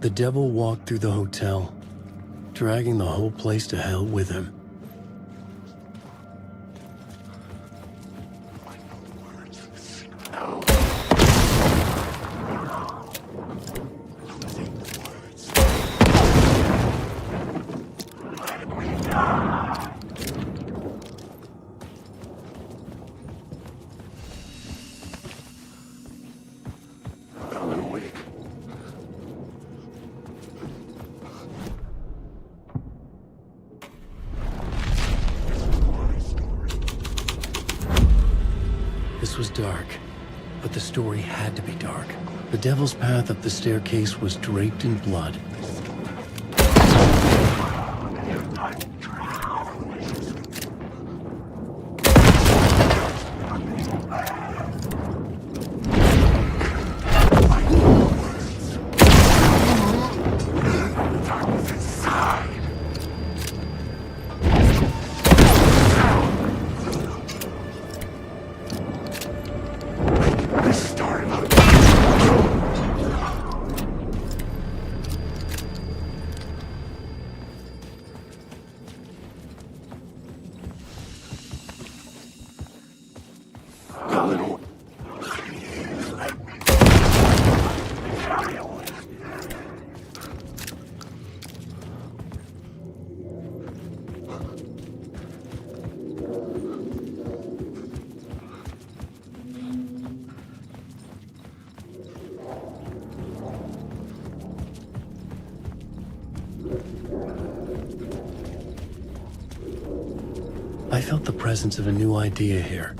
The devil walked through the hotel, dragging the whole place to hell with him. This was dark, but the story had to be dark. The devil's path up the staircase was draped in blood. I felt the presence of a new idea here.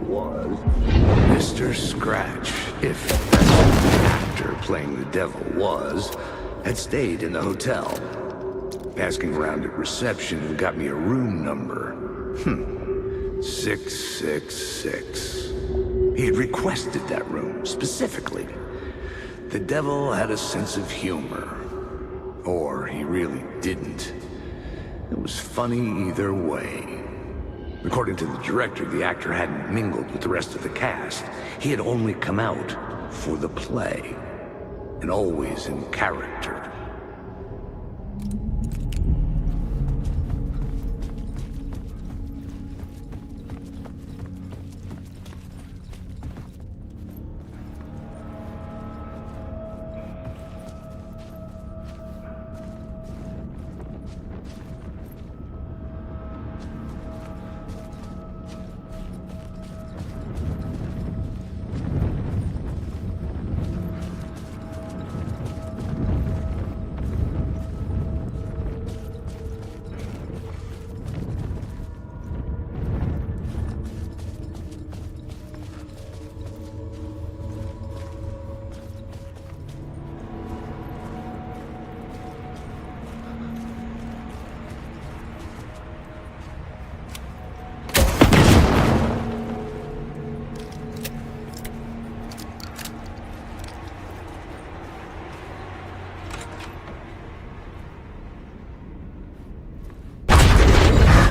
Was Mr. Scratch, if that's who the actor playing the devil was, had stayed in the hotel. Asking around at reception got me a room number. 666. He had requested that room, specifically. The devil had a sense of humor. Or he really didn't. It was funny either way. According to the director, the actor hadn't mingled with the rest of the cast. He had only come out for the play, and always in character.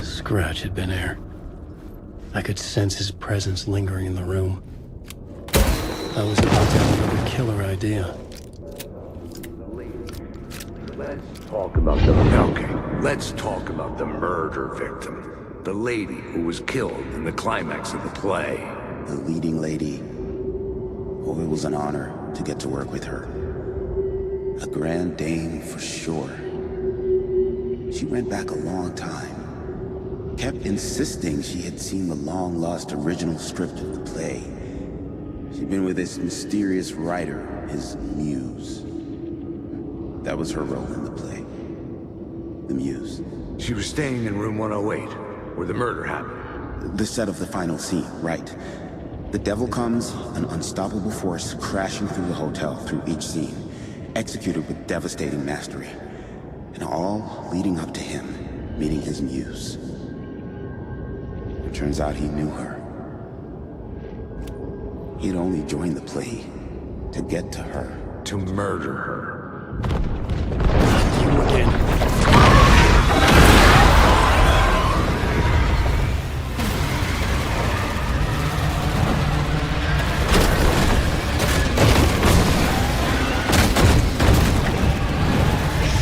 Scratch had been here. I could sense his presence lingering in the room. I was about to have another killer idea. Let's talk about the murder victim. The lady who was killed in the climax of the play. The leading lady. Oh, it was an honor to get to work with her. A grand dame for sure. She went back a long time. Kept insisting she had seen the long-lost original script of the play. She'd been with this mysterious writer, his muse. That was her role in the play. The muse. She was staying in room 108, where the murder happened. The set of the final scene, right. The devil comes, an unstoppable force crashing through the hotel through each scene, executed with devastating mastery. And all leading up to him meeting his muse. It turns out he knew her. He'd only joined the play to get to her. To murder her. You again.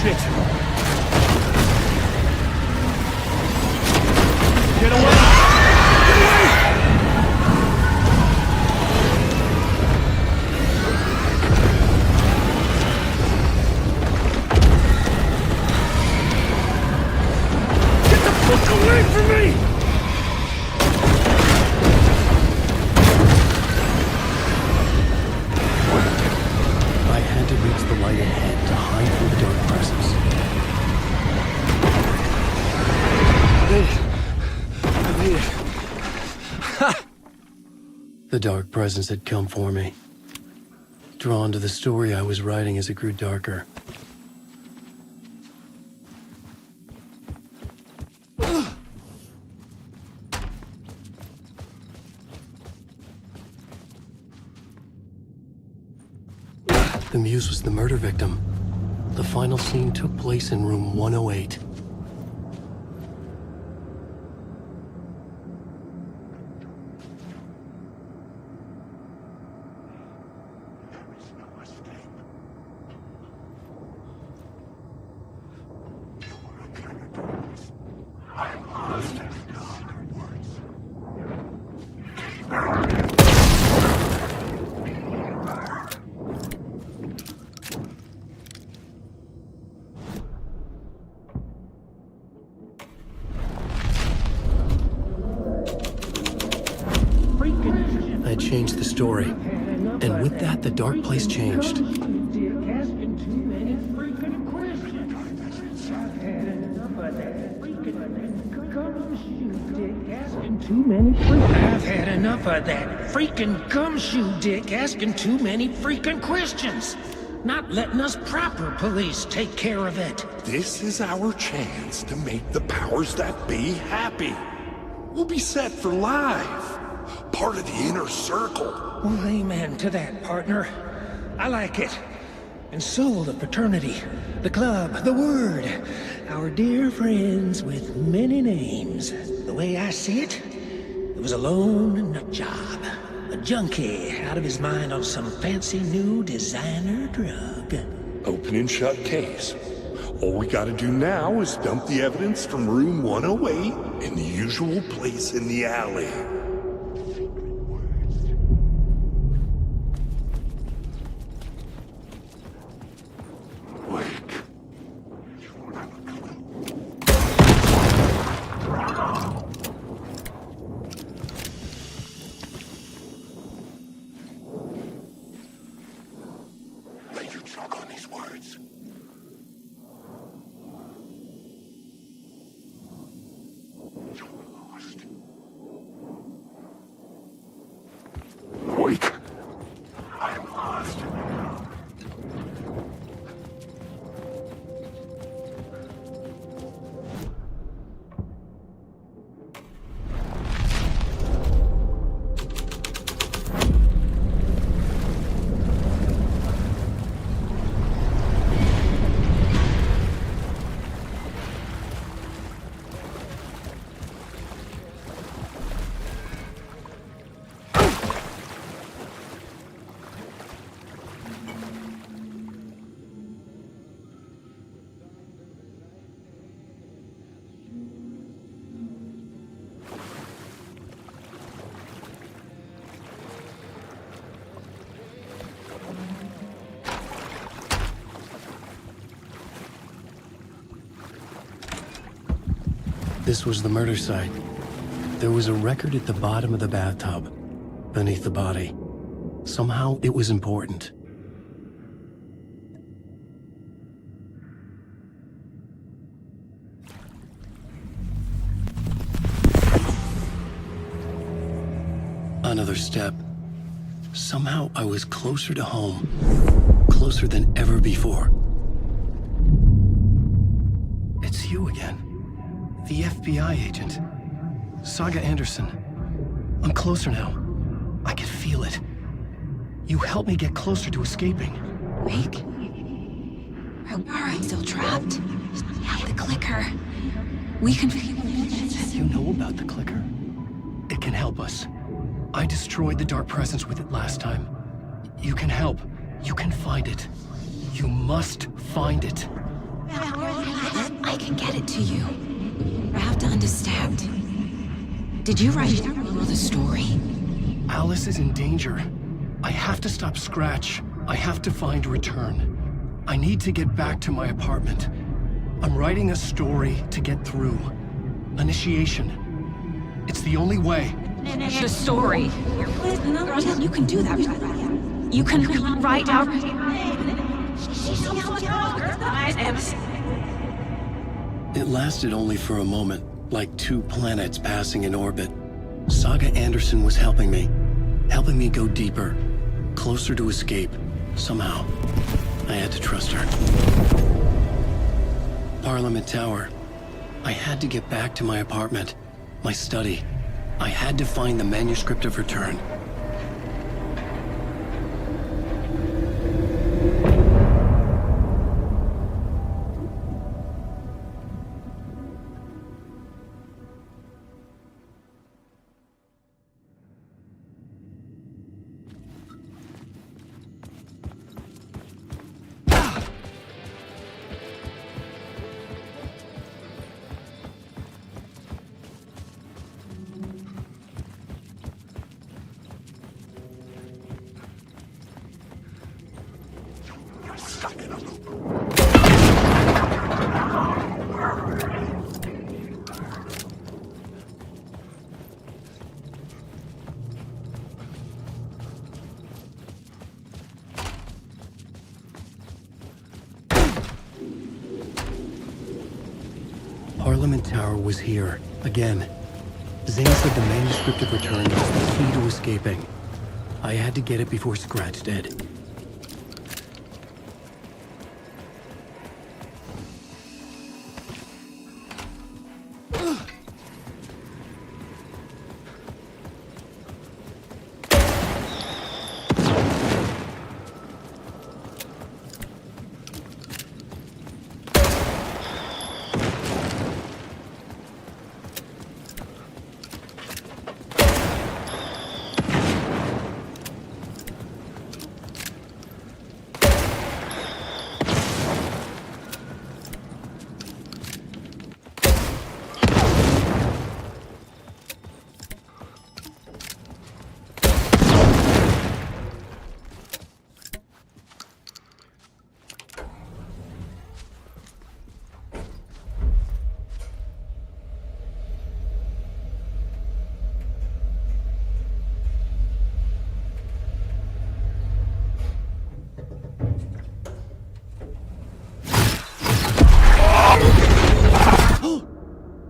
Shit. Get away! Away from me! I had to reach the light ahead to hide from the dark presence. I made it. The dark presence had come for me. Drawn to the story I was writing as it grew darker. The Muse was the murder victim. The final scene took place in room 108. I changed the story, and with that, the dark place changed. I've had enough of that freaking gumshoe dick asking too many freaking questions. Not letting us proper police take care of it. This is our chance to make the powers that be happy. We'll be set for life. Part of the inner circle. Well, amen to that, partner. I like it. And so will the fraternity, the club, the word. Our dear friends with many names. The way I see it, it was a lone nut job. A junkie out of his mind on some fancy new designer drug. Open and shut case. All we gotta do now is dump the evidence from room 108 in the usual place in the alley. This was the murder site. There was a record at the bottom of the bathtub, beneath the body. Somehow it was important. Another step. Somehow I was closer to home. Closer than ever before. It's you again. The FBI agent. Saga Anderson. I'm closer now. I can feel it. You helped me get closer to escaping. Wake? Are I still trapped? I have the clicker. We can... You know about the clicker? It can help us. I destroyed the Dark Presence with it last time. You can help. You can find it. You must find it. I can get it to you. I have to understand. Did you write the story? Alice is in danger. I have to stop Scratch. I have to find Return. I need to get back to my apartment. I'm writing a story to get through. Initiation. It's the only way. The story. You can do that. You can write out... It lasted only for a moment, like 2 planets passing in orbit. Saga Anderson was helping me go deeper, closer to escape, somehow. I had to trust her. Parliament Tower. I had to get back to my apartment, my study. I had to find the manuscript of Return. Parliament Tower was here, again. Zane said the manuscript of Return was the key to escaping. I had to get it before Scratch did.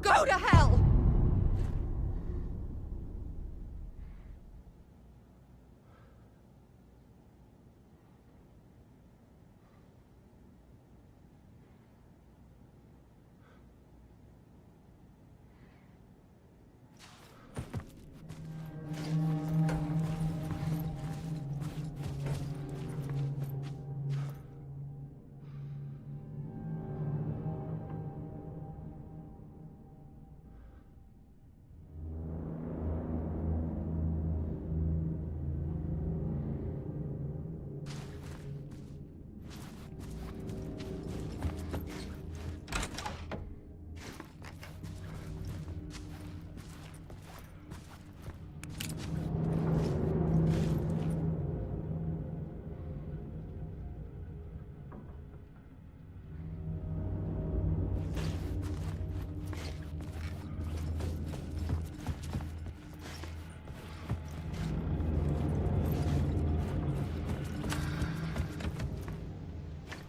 Go to hell!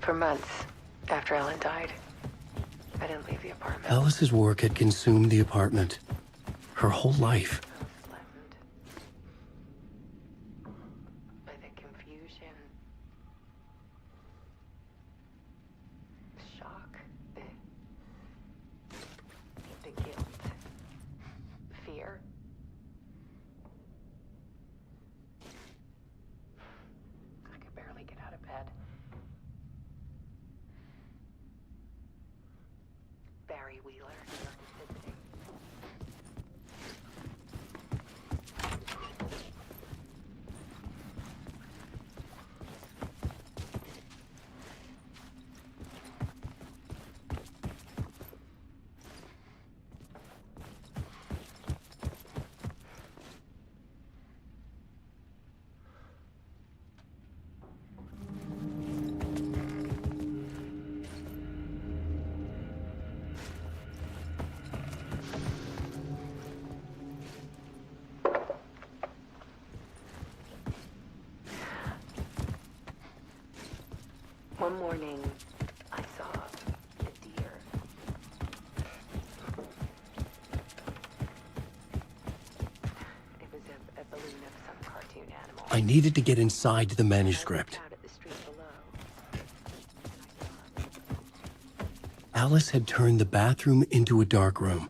For months after Ellen died, I didn't leave the apartment. Alice's work had consumed the apartment. Her whole life. By the confusion, shock, the guilt, fear. Wheeler started visiting. One morning, I saw a deer. It was a balloon of some cartoon animal. I needed to get inside the manuscript. Out at the street below. Alice had turned the bathroom into a dark room.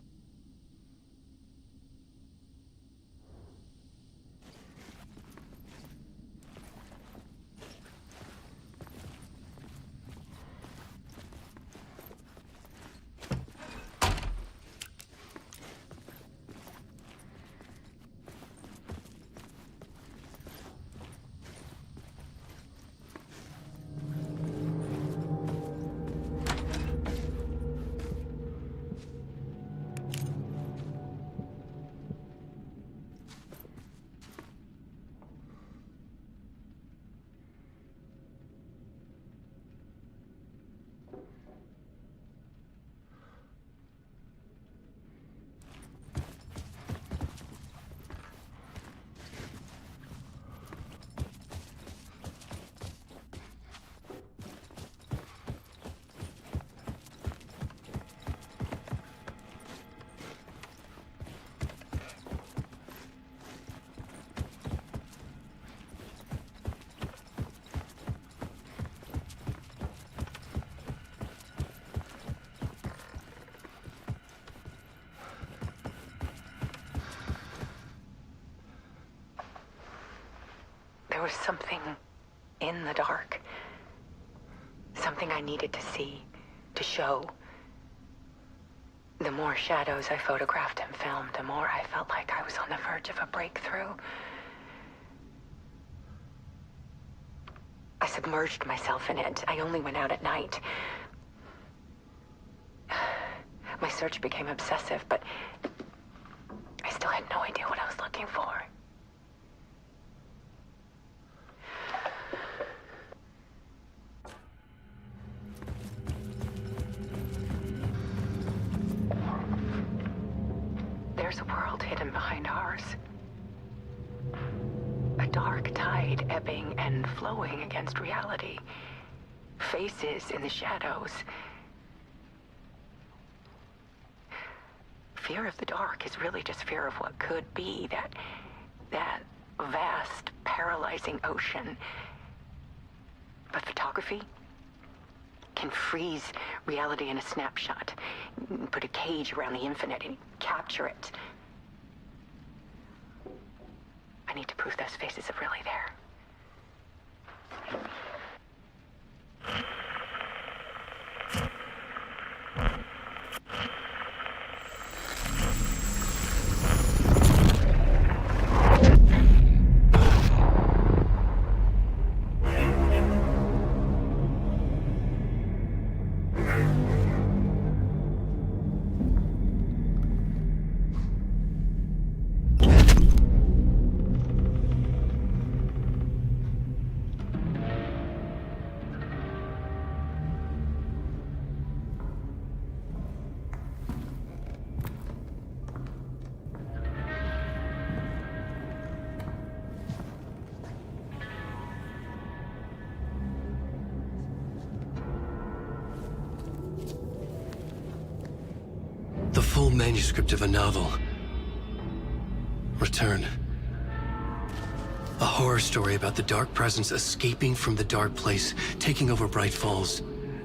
There was something in the dark. Something I needed to see, to show. The more shadows I photographed and filmed, the more I felt like I was on the verge of a breakthrough. I submerged myself in it. I only went out at night. My search became obsessive, but I still had no idea what I was looking for. There's a world hidden behind ours. A dark tide ebbing and flowing against reality. Faces in the shadows. Fear of the dark is really just fear of what could be, that vast, paralyzing ocean. But photography can freeze reality in a snapshot, put a cage around the infinite and capture it. I need to prove those faces are really there. The full manuscript of a novel. Return. A horror story about the dark presence escaping from the dark place, taking over Bright Falls.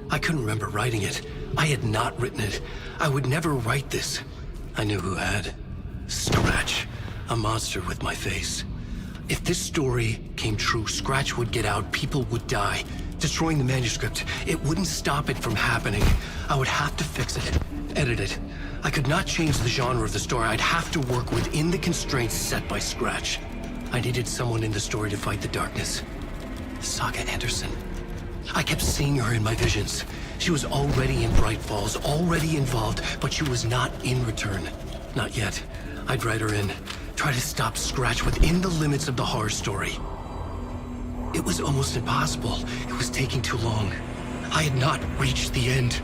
I couldn't remember writing it. I had not written it. I would never write this. I knew who had. Scratch. A monster with my face. If this story came true, Scratch would get out, people would die. Destroying the manuscript, it wouldn't stop it from happening. I would have to fix it. edit it. I could not change the genre of the story. I'd have to work within the constraints set by Scratch. I needed someone in the story to fight the darkness. Saga Anderson. I kept seeing her in my visions. She was already in Bright Falls, already involved, but she was not in Return. Not yet. I'd write her in. Try to stop Scratch within the limits of the horror story. It was almost impossible. It was taking too long. I had not reached the end.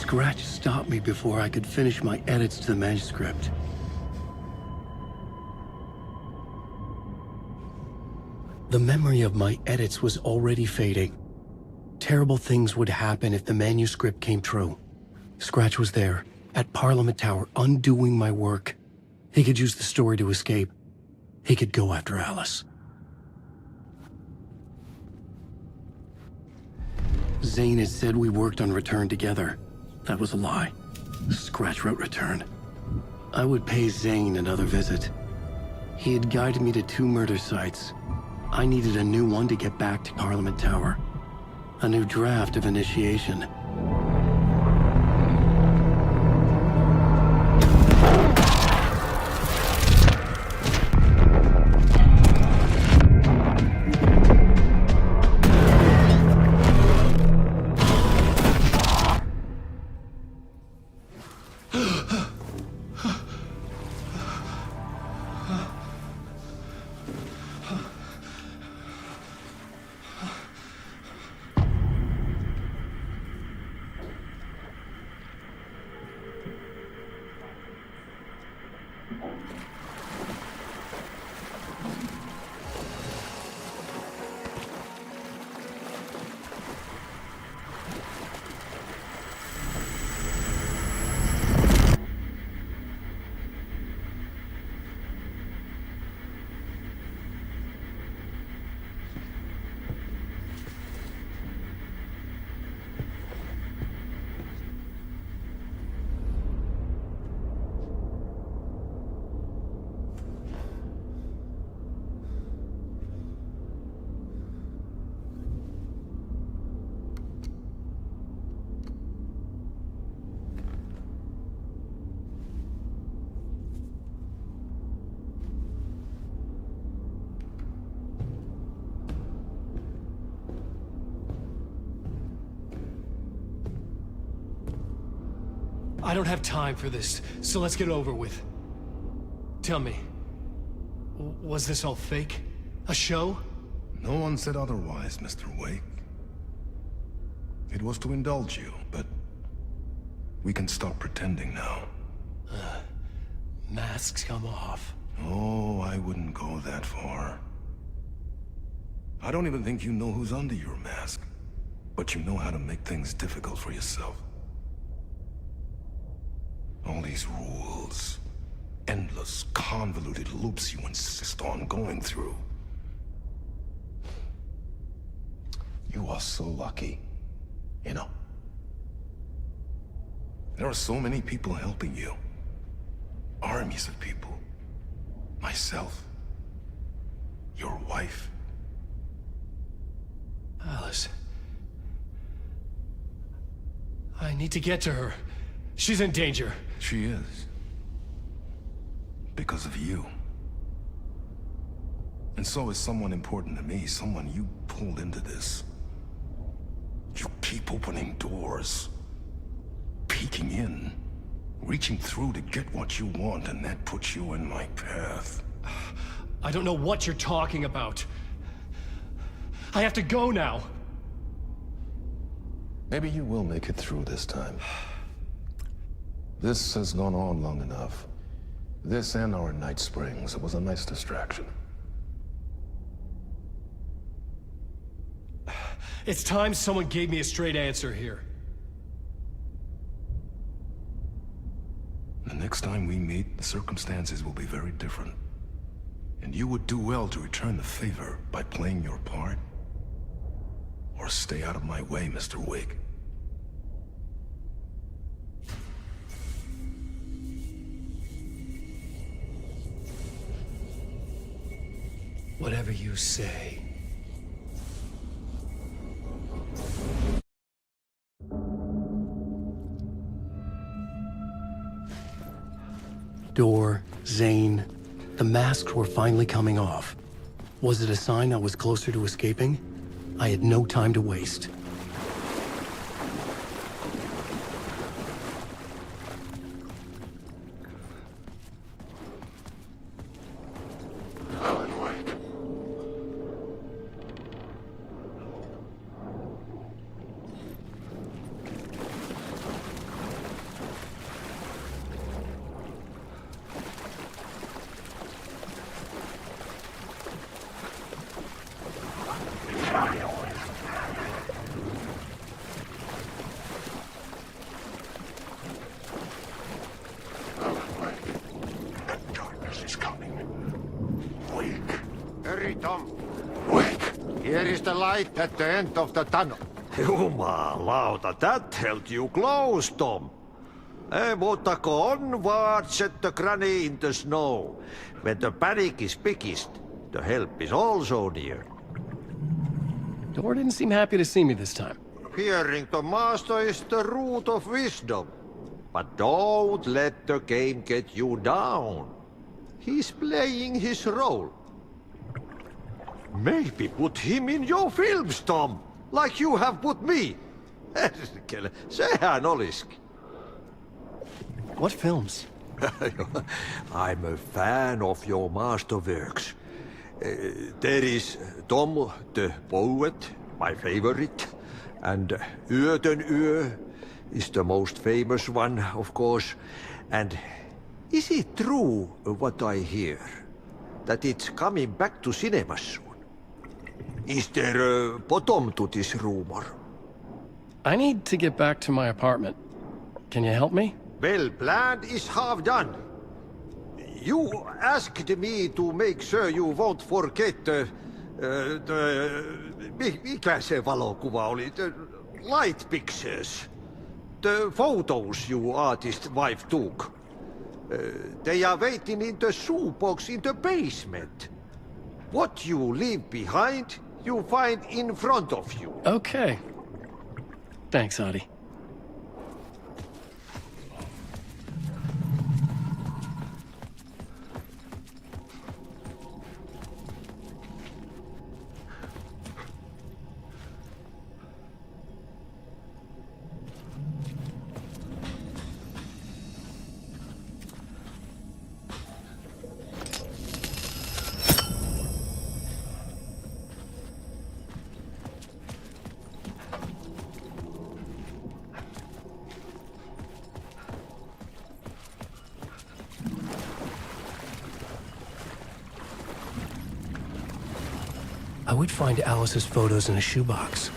Scratch stopped me before I could finish my edits to the manuscript. The memory of my edits was already fading. Terrible things would happen if the manuscript came true. Scratch was there, at Parliament Tower, undoing my work. He could use the story to escape. He could go after Alice. Zane had said we worked on Return together. That was a lie. Scratch wrote Return. I would pay Zane another visit. He had guided me to 2 murder sites. I needed a new one to get back to Parliament Tower. A new draft of Initiation. I don't have time for this, so let's get over with. Tell me, was this all fake? A show? No one said otherwise, Mr. Wake. It was to indulge you, but we can stop pretending now. Masks come off. Oh, I wouldn't go that far. I don't even think you know who's under your mask, but you know how to make things difficult for yourself. All these rules, endless, convoluted loops you insist on going through. You are so lucky, you know. There are so many people helping you. Armies of people. Myself. Your wife. Alice. I need to get to her. She's in danger. She is. Because of you. And so is someone important to me, someone you pulled into this. You keep opening doors. Peeking in. Reaching through to get what you want, and that puts you in my path. I don't know what you're talking about. I have to go now. Maybe you will make it through this time. This has gone on long enough. This and our Night Springs. It was a nice distraction. It's time someone gave me a straight answer here. next time we meet, the circumstances will be very different. And you would do well to return the favor by playing your part. Or stay out of my way, Mr. Wig. Whatever you say. Door, Zane, the masks were finally coming off. Was it a sign I was closer to escaping? I had no time to waste. Hurry, Tom. Wait. Here is the light at the end of the tunnel. Jumalauta, that held you close, Tom. Mutta go onward, set the granny in the snow. When the panic is biggest, the help is also near. Door didn't seem happy to see me this time. Hearing the master is the root of wisdom. But don't let the game get you down. He's playing his role. Maybe put him in your films, Tom, like you have put me. Sehän olisikin. What films? I'm a fan of your masterworks. There is Tom the Poet, my favorite, and Yöten Yö is the most famous one, of course. And is it true what I hear, that it's coming back to cinemas soon? Is there a bottom to this rumor? I need to get back to my apartment. Can you help me? Well, plan is half done. You asked me to make sure you won't forget mikä se valokuva oli? The light pictures. The photos you artist wife took. They are waiting in the shoebox in the basement. What you leave behind, you find in front of you. Okay. Thanks, Adi. I would find Alice's photos in a shoebox.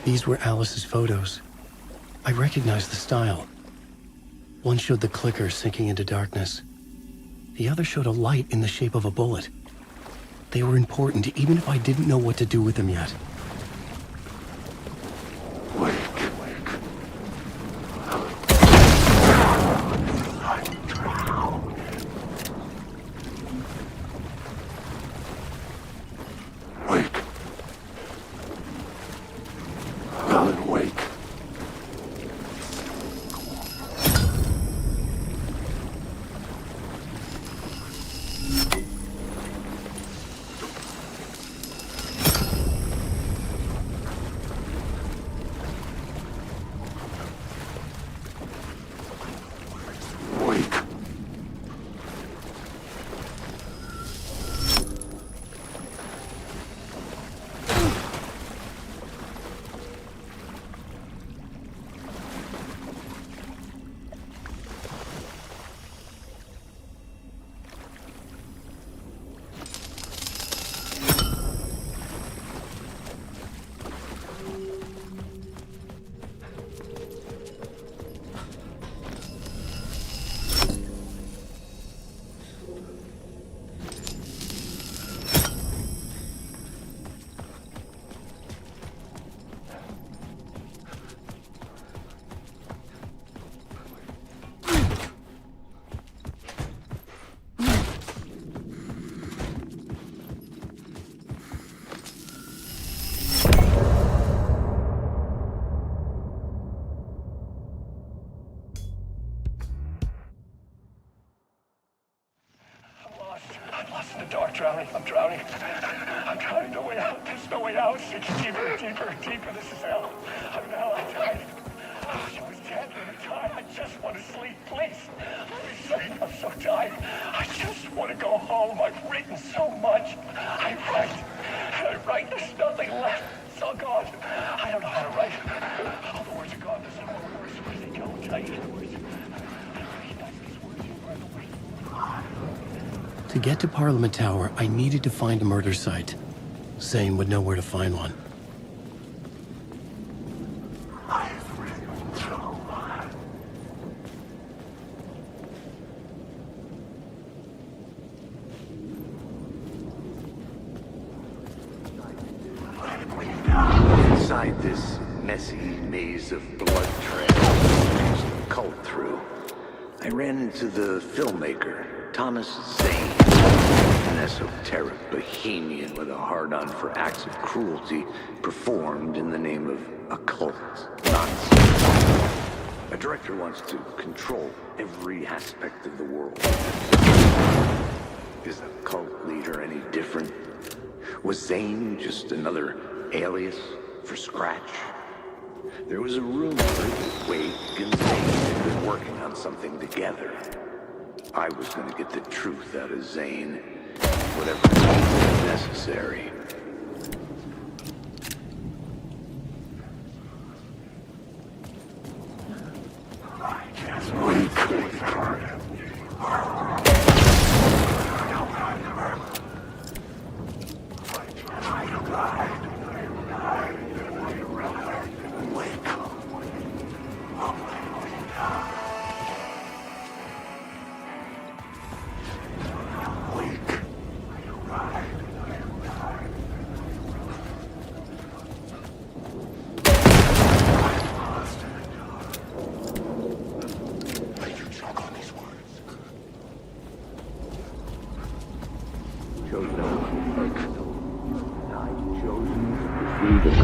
These were Alice's photos. I recognized the style. One showed the clicker sinking into darkness. The other showed a light in the shape of a bullet. They were important, even if I didn't know what to do with them yet. I'm drowning. I'm drowning. No way out. There's no way out. It's deeper, deeper, deeper. This is hell. I'm in hell. I'm dying. She was dead. I'm tired. I just want to sleep, please. Let me sleep. I'm so tired. I just want to go home. I've written so much. I write. There's nothing left. It's all gone. I don't know how to write. All the words are gone. There's no more words. Where do they go? Tell you the words. To get to Parliament Tower, I needed to find a murder site. Zane would know where to find one. Inside this messy maze of blood trails the cult through, I ran into the filmmaker, Thomas Zane, an esoteric bohemian with a hard-on for acts of cruelty performed in the name of occult nonsense. A director wants to control every aspect of the world. Is a cult leader any different? Was Zane just another alias for Scratch? There was a rumor that Wake and Zane had been working on something together. I was going to get the truth out of Zane, whatever was necessary. I can't wait.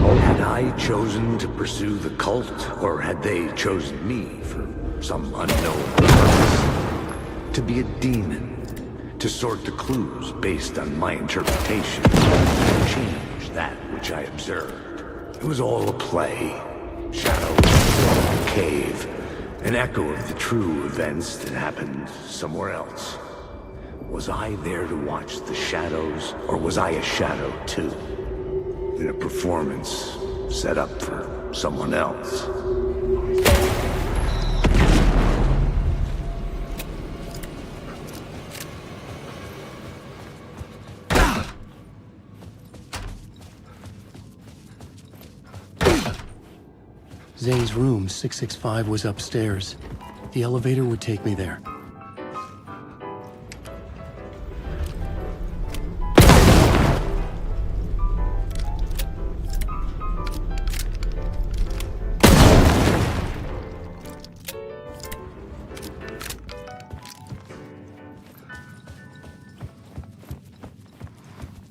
Had I chosen to pursue the cult, or had they chosen me for some unknown purpose? To be a demon, to sort the clues based on my interpretation, to change that which I observed. It was all a play. Shadows, a cave, an echo of the true events that happened somewhere else. Was I there to watch the shadows, or was I a shadow too? In a performance set up for someone else. Zane's room, 665, was upstairs. The elevator would take me there.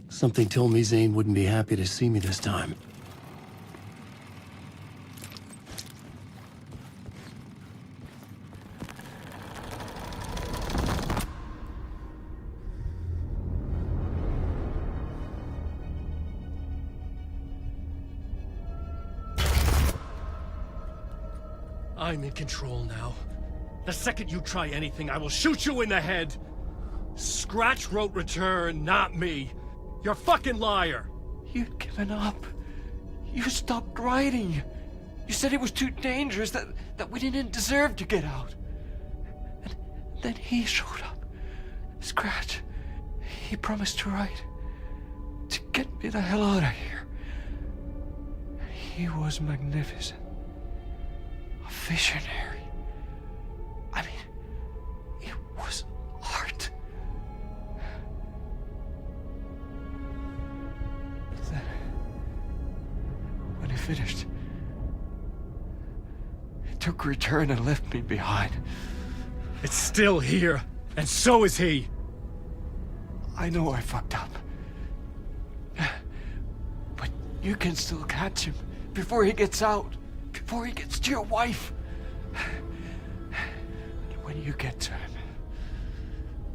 Something told me Zane wouldn't be happy to see me this time. I'm in control now. The second you try anything, I will shoot you in the head. Scratch wrote return, not me. You're a fucking liar. You'd given up. You stopped writing. You said it was too dangerous, that we didn't deserve to get out. And then he showed up. Scratch. He promised to write. To get me the hell out of here. He was magnificent. A visionary. I mean, it was art. But then, when he finished, he took return and left me behind. It's still here, and so is he. I know I fucked up. But you can still catch him before he gets out. Before he gets to your wife. And when you get to him,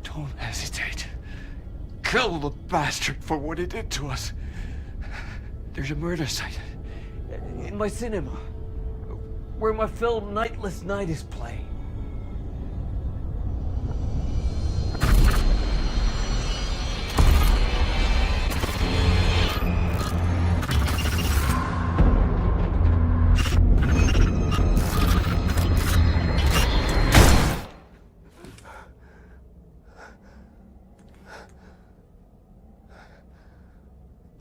don't hesitate. Kill the bastard for what he did to us. There's a murder site in my cinema where my film Nightless Night is playing.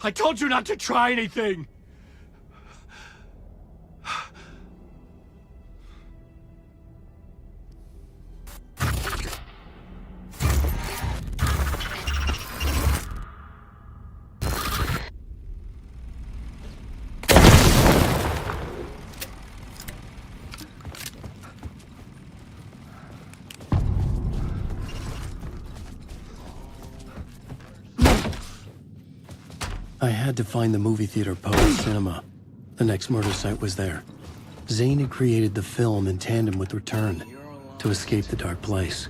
I told you not to try anything! I had to find the movie theater post cinema. The next murder site was there. Zane had created the film in tandem with Return to escape the dark place.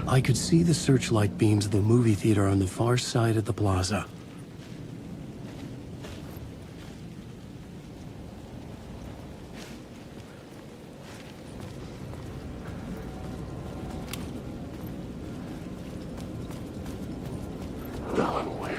I could see the searchlight beams of the movie theater on the far side of the plaza. Alan Wake.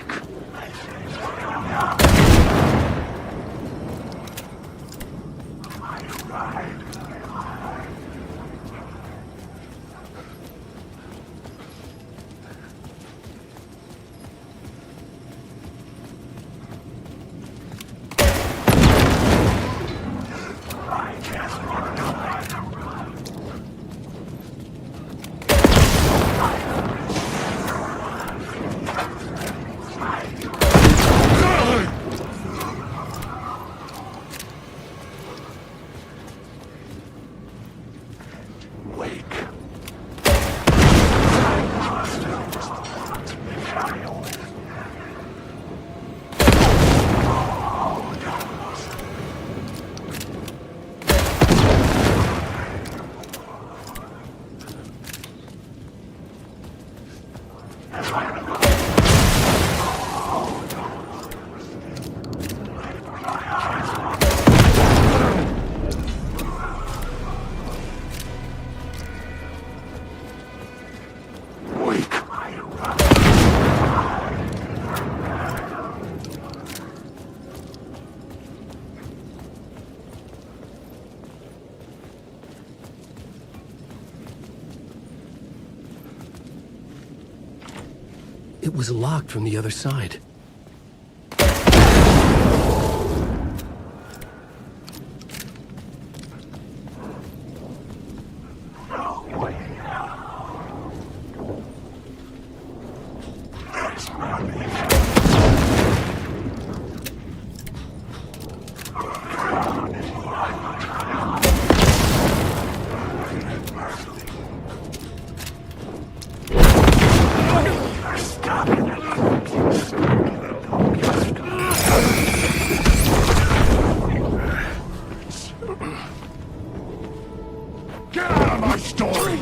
It was locked from the other side. Get out of my story!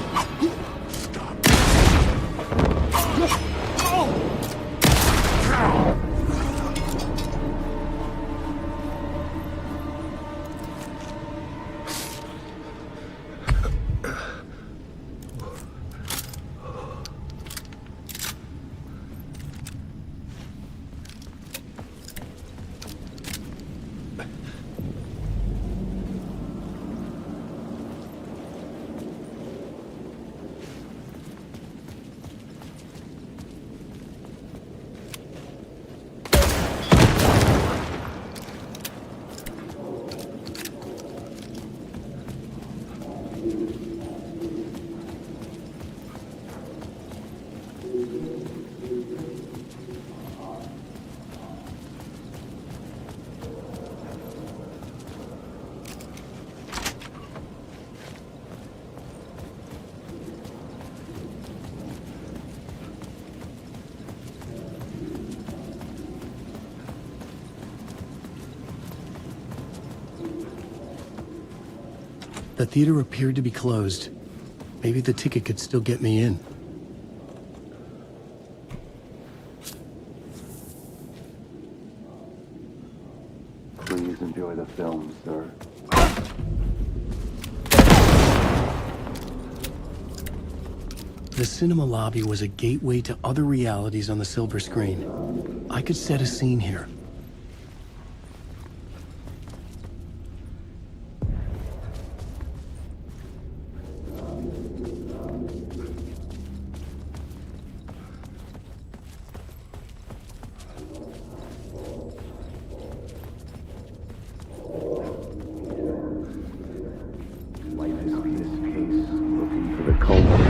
The theater appeared to be closed. Maybe the ticket could still get me in. Please enjoy the film, sir. The cinema lobby was a gateway to other realities on the silver screen. I could set a scene here.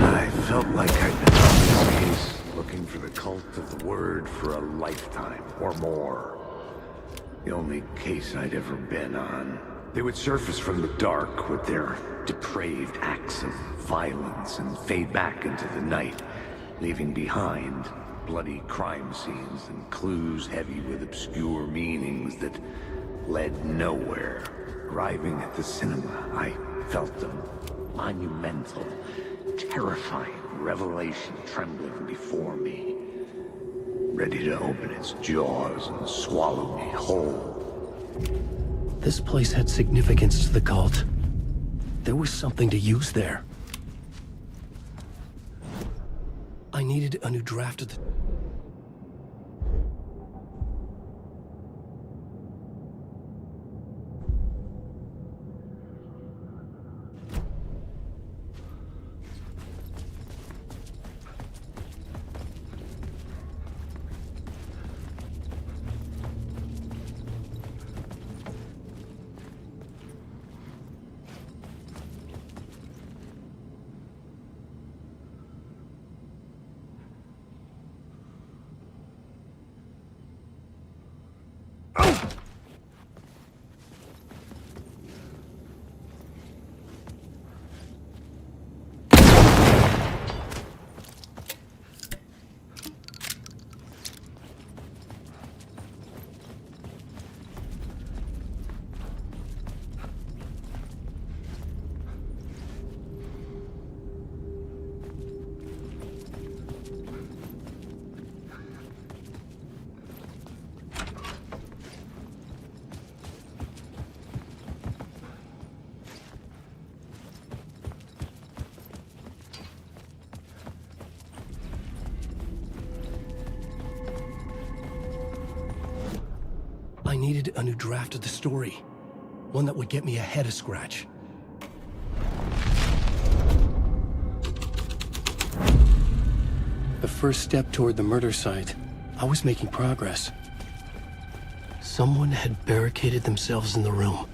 I felt like I'd been on this case, looking for the cult of the word for a lifetime or more. The only case I'd ever been on. They would surface from the dark with their depraved acts of violence and fade back into the night, leaving behind bloody crime scenes and clues heavy with obscure meanings that led nowhere. Arriving at the cinema, I felt them. Monumental, terrifying revelation trembling before me, ready to open its jaws and swallow me whole. This place had significance to the cult. There was something to use there. I needed a new draft of the... I needed a new draft of the story. One that would get me ahead of Scratch. The first step toward the murder site. I was making progress. Someone had barricaded themselves in the room.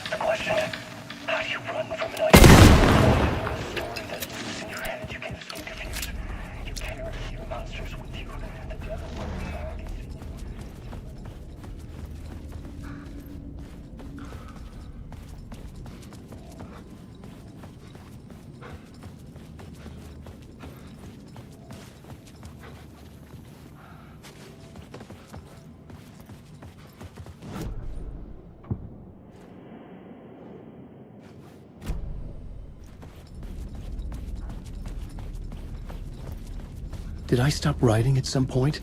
The question is, how do you run from an idea? A story that lives in your head, you can't escape confused. You carry your monsters with you. The devil will be back. Did I stop writing at some point?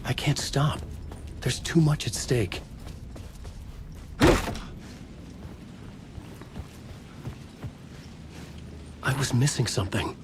I can't stop. There's too much at stake. I was missing something.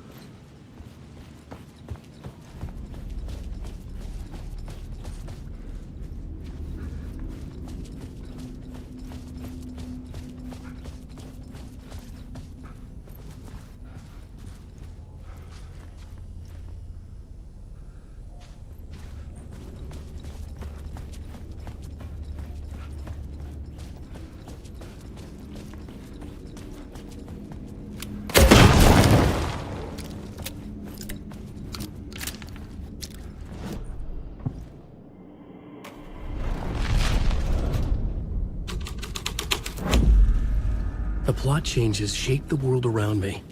The plot changes shape the world around me.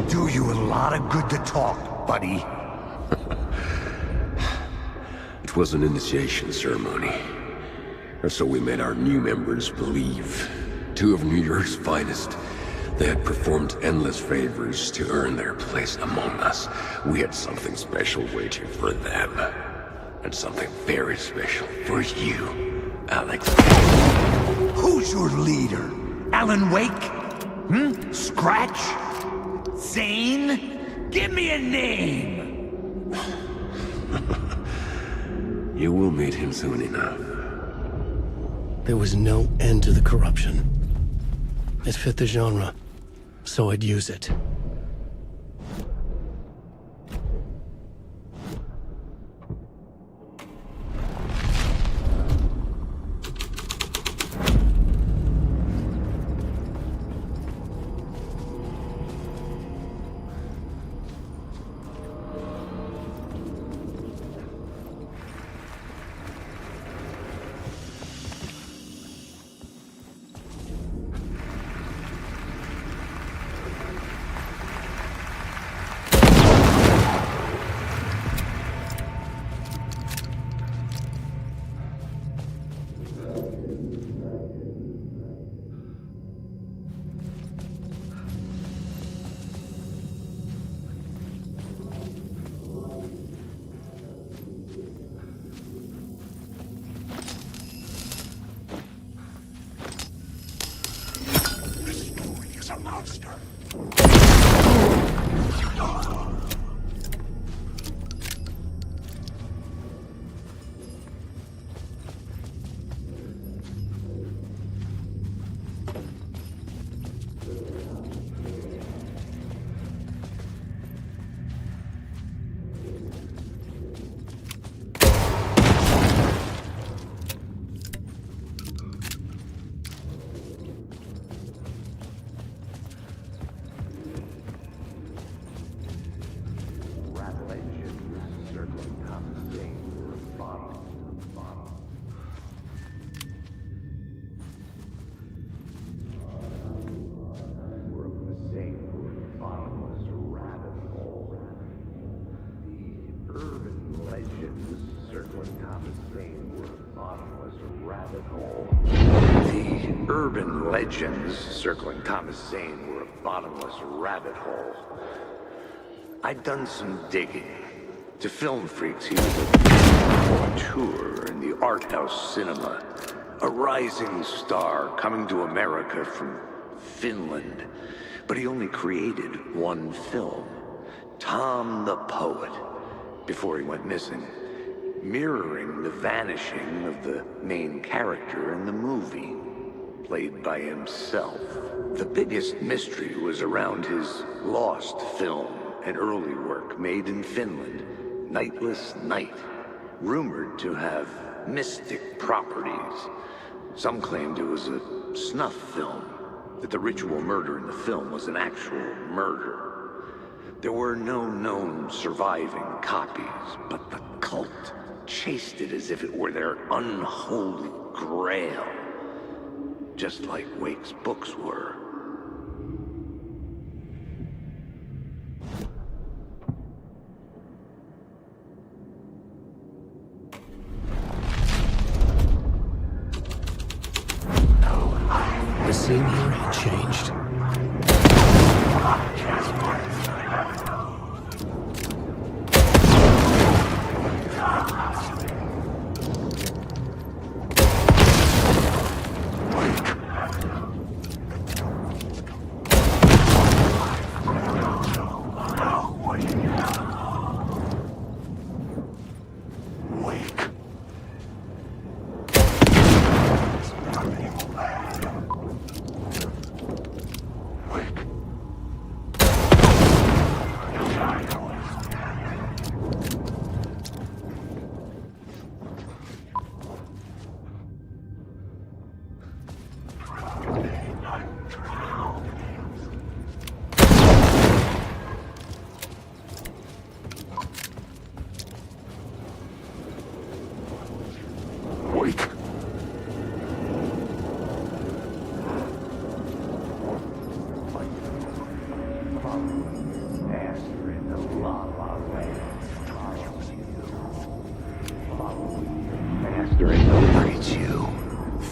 Do you a lot of good to talk, buddy. It was an initiation ceremony. Or so we made our new members believe. Two of New York's finest. They had performed endless favors to earn their place among us. We had something special waiting for them. And something very special for you, Alex. Who's your leader? Alan Wake? Scratch? Zane? Give me a name! You will meet him soon enough. There was no end to the corruption. It fit the genre, so I'd use it. Urban legends circling Thomas Zane were a bottomless rabbit hole. I'd done some digging. To film freaks, he was a tour in the art house cinema. A rising star coming to America from Finland. But he only created one film, Tom the Poet, before he went missing, mirroring the vanishing of the main character in the movie, played by himself. The biggest mystery was around his lost film, an early work made in Finland, Nightless Night, rumored to have mystic properties. Some claimed it was a snuff film, that the ritual murder in the film was an actual murder. There were no known surviving copies, but the cult chased it as if it were their unholy grail. Just like Wake's books were. The scene here had changed.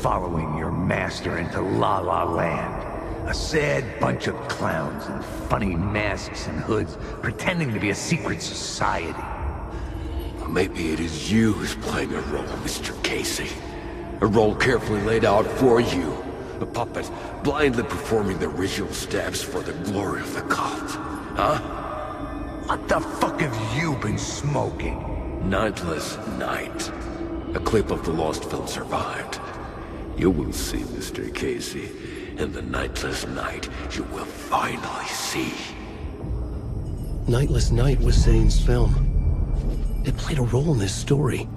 Following your master into La La Land. A sad bunch of clowns in funny masks and hoods, pretending to be a secret society. Maybe it is you who's playing a role, Mr. Casey. A role carefully laid out for you. A puppet blindly performing the ritual steps for the glory of the cult. Huh? What the fuck have you been smoking? Nightless Night. A clip of the lost film survived. You will see, Mr. Casey. In the Nightless Night, you will finally see. Nightless Night was Zane's film. It played a role in this story.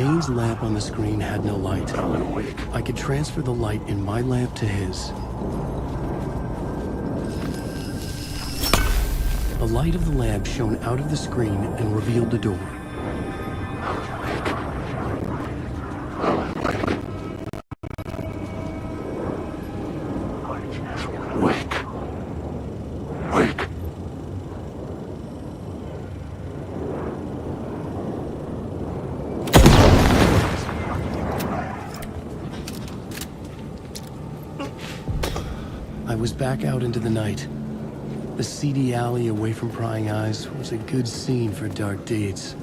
Dane's lamp on the screen had no light. I could transfer the light in my lamp to his. The light of the lamp shone out of the screen and revealed the door. I was back out into the night. The seedy alley away from prying eyes was a good scene for dark deeds.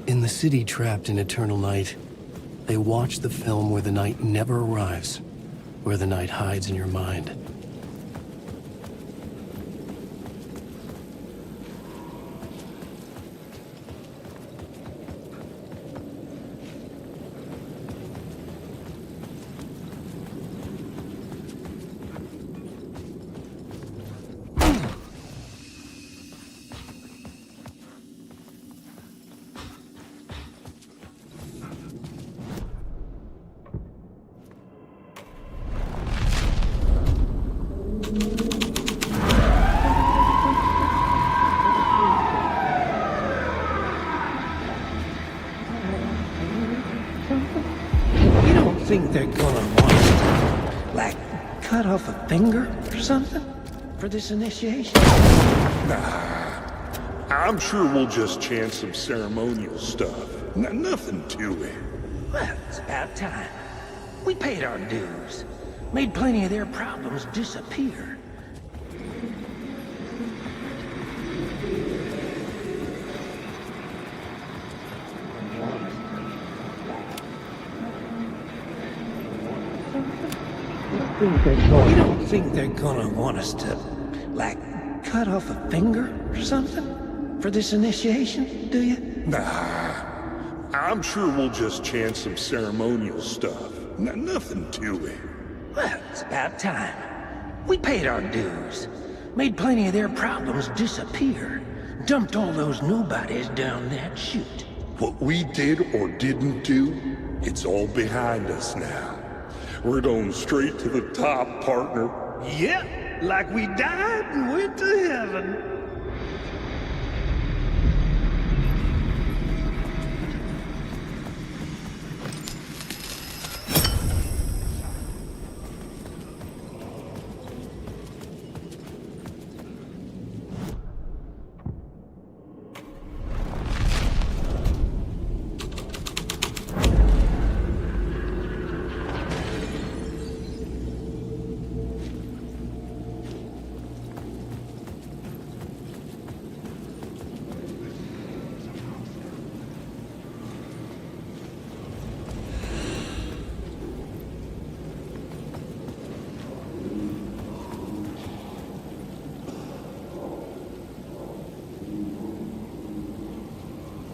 In the city trapped in eternal night, they watch the film where the night never arrives, where the night hides in your mind. Think they're gonna want us to, like, cut off a finger or something for this initiation? Nah, I'm sure we'll just chant some ceremonial stuff. Nothing to it. Well, it's about time. We paid our dues, made plenty of their problems disappear. You don't think they're gonna want us to, like, cut off a finger or something for this initiation, do you? Nah, I'm sure we'll just chant some ceremonial stuff. Nothing to it. Well, it's about time. We paid our dues, made plenty of their problems disappear, dumped all those nobodies down that chute. What we did or didn't do, it's all behind us now. We're going straight to the top, partner. Yep, like we died and went to heaven.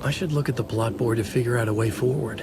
I should look at the plot board to figure out a way forward.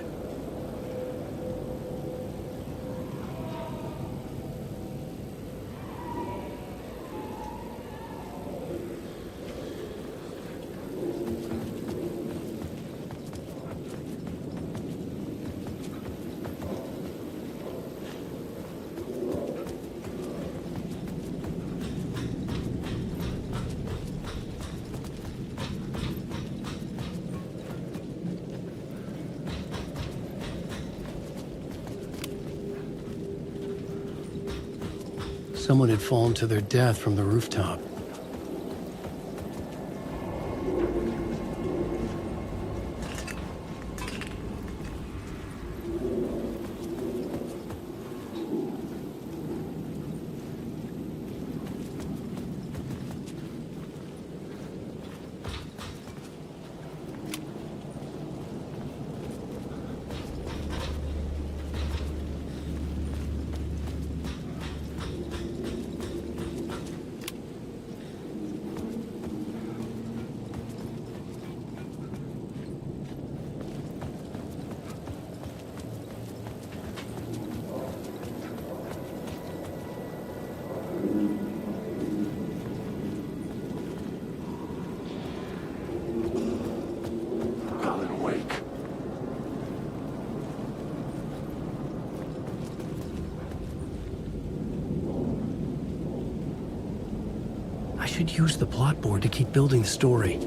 Someone had fallen to their death from the rooftop. Alan Wake. I should use the plot board to keep building the story.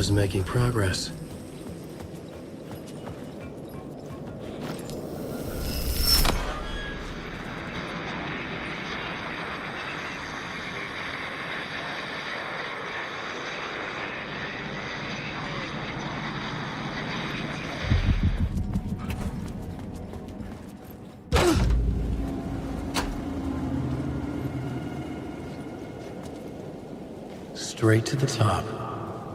was making progress. Straight to the top.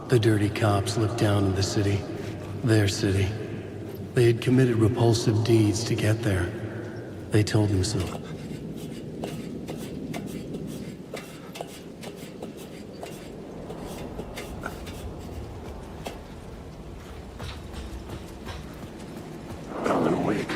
The dirty cops looked down on the city. Their city. They had committed repulsive deeds to get there. They told him so. Alan Wake.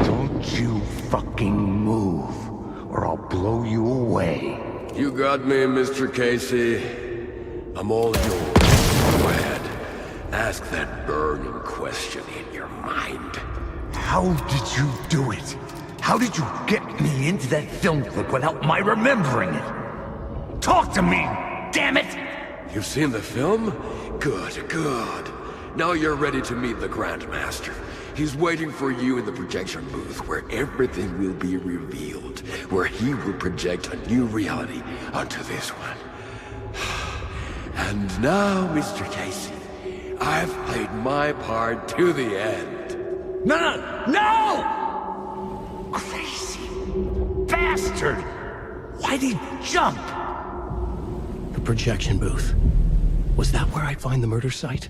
Don't you fucking move, or I'll blow you away. You got me, Mr. Casey. I'm all yours. Go ahead. Ask that burning question in your mind. How did you do it? How did you get me into that film clip without my remembering it? Talk to me, damn it! You've seen the film? Good, good. Now you're ready to meet the Grandmaster. He's waiting for you in the projection booth where everything will be revealed, where he will project a new reality onto this one. And now, Mr. Casey, I've played my part to the end. No! Crazy bastard! Why'd he jump? The projection booth. Was that where I'd find the murder site?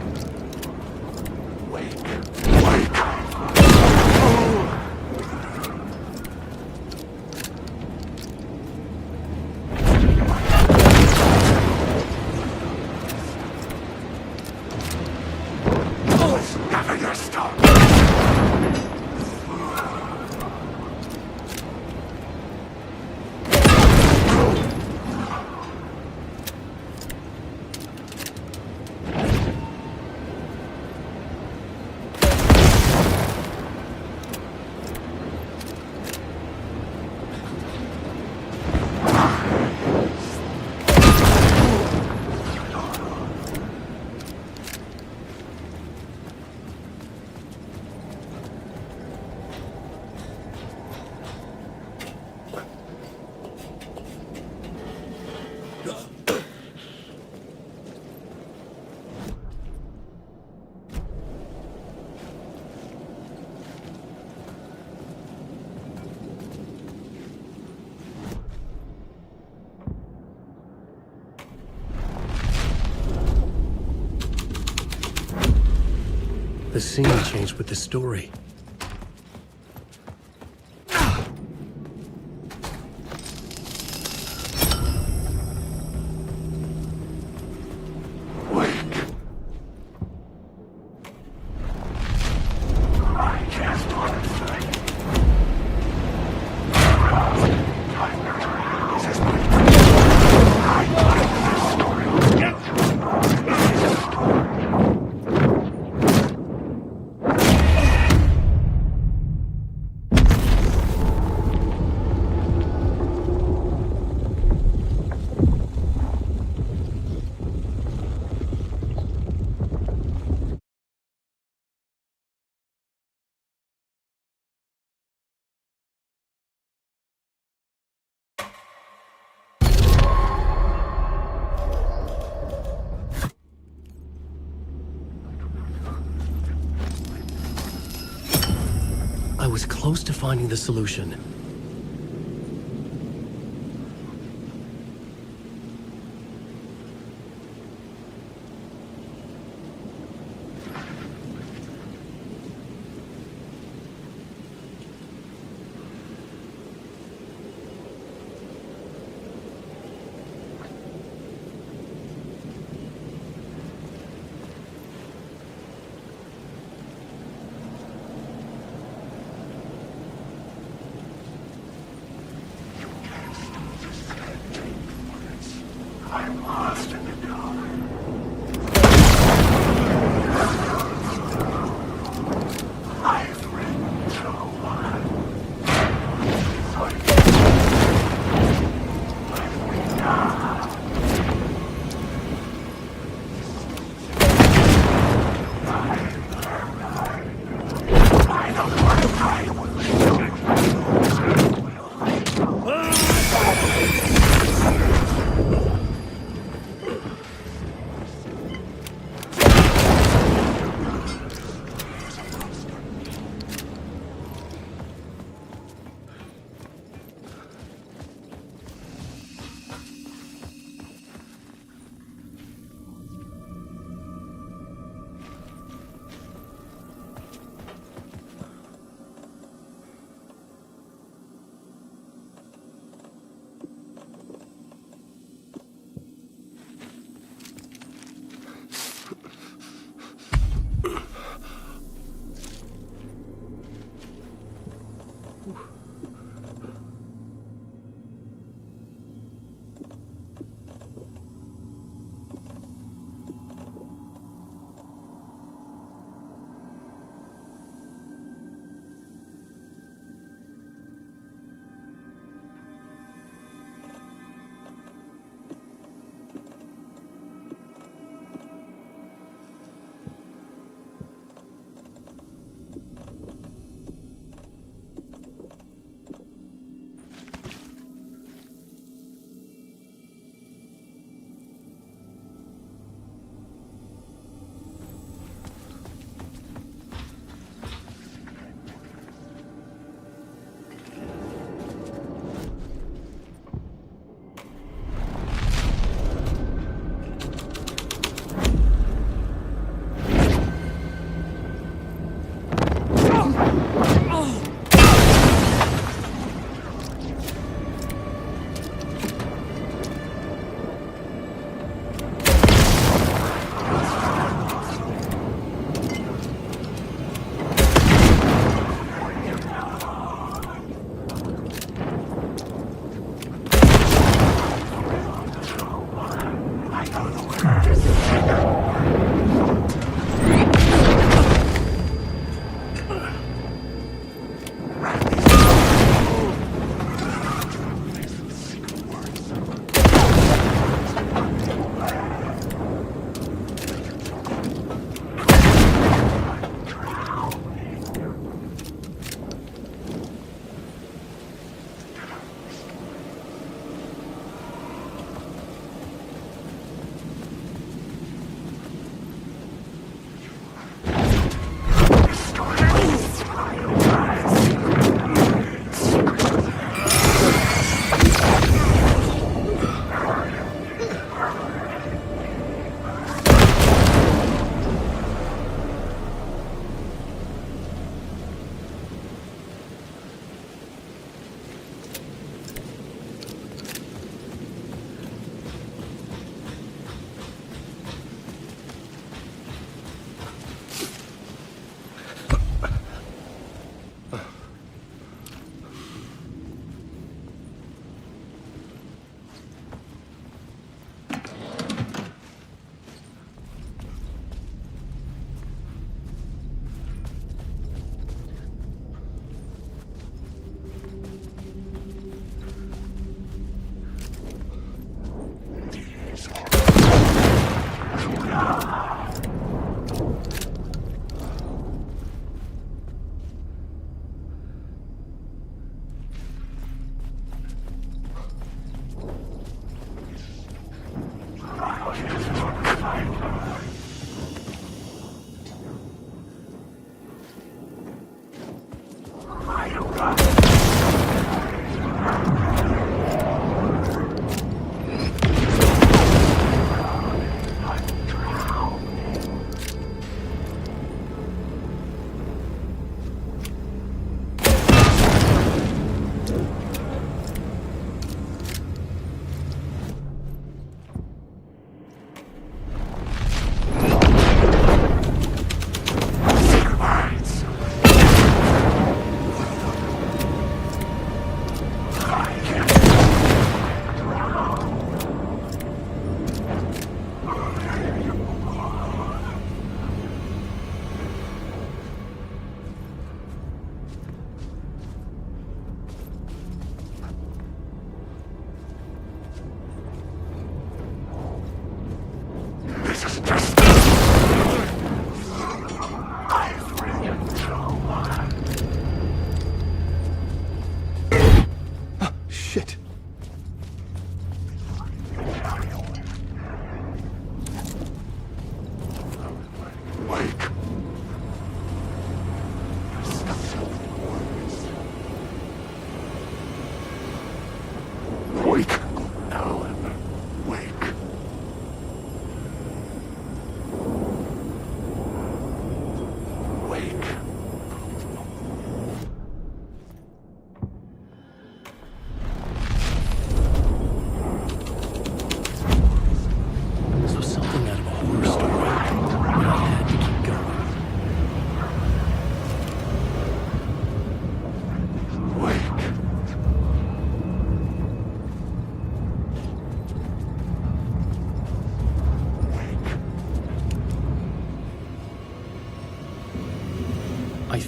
Wake. scene changed with the story. I was close to finding the solution. I'm lost in the dark. I've written so much. Let me die. I don't want to fight with you.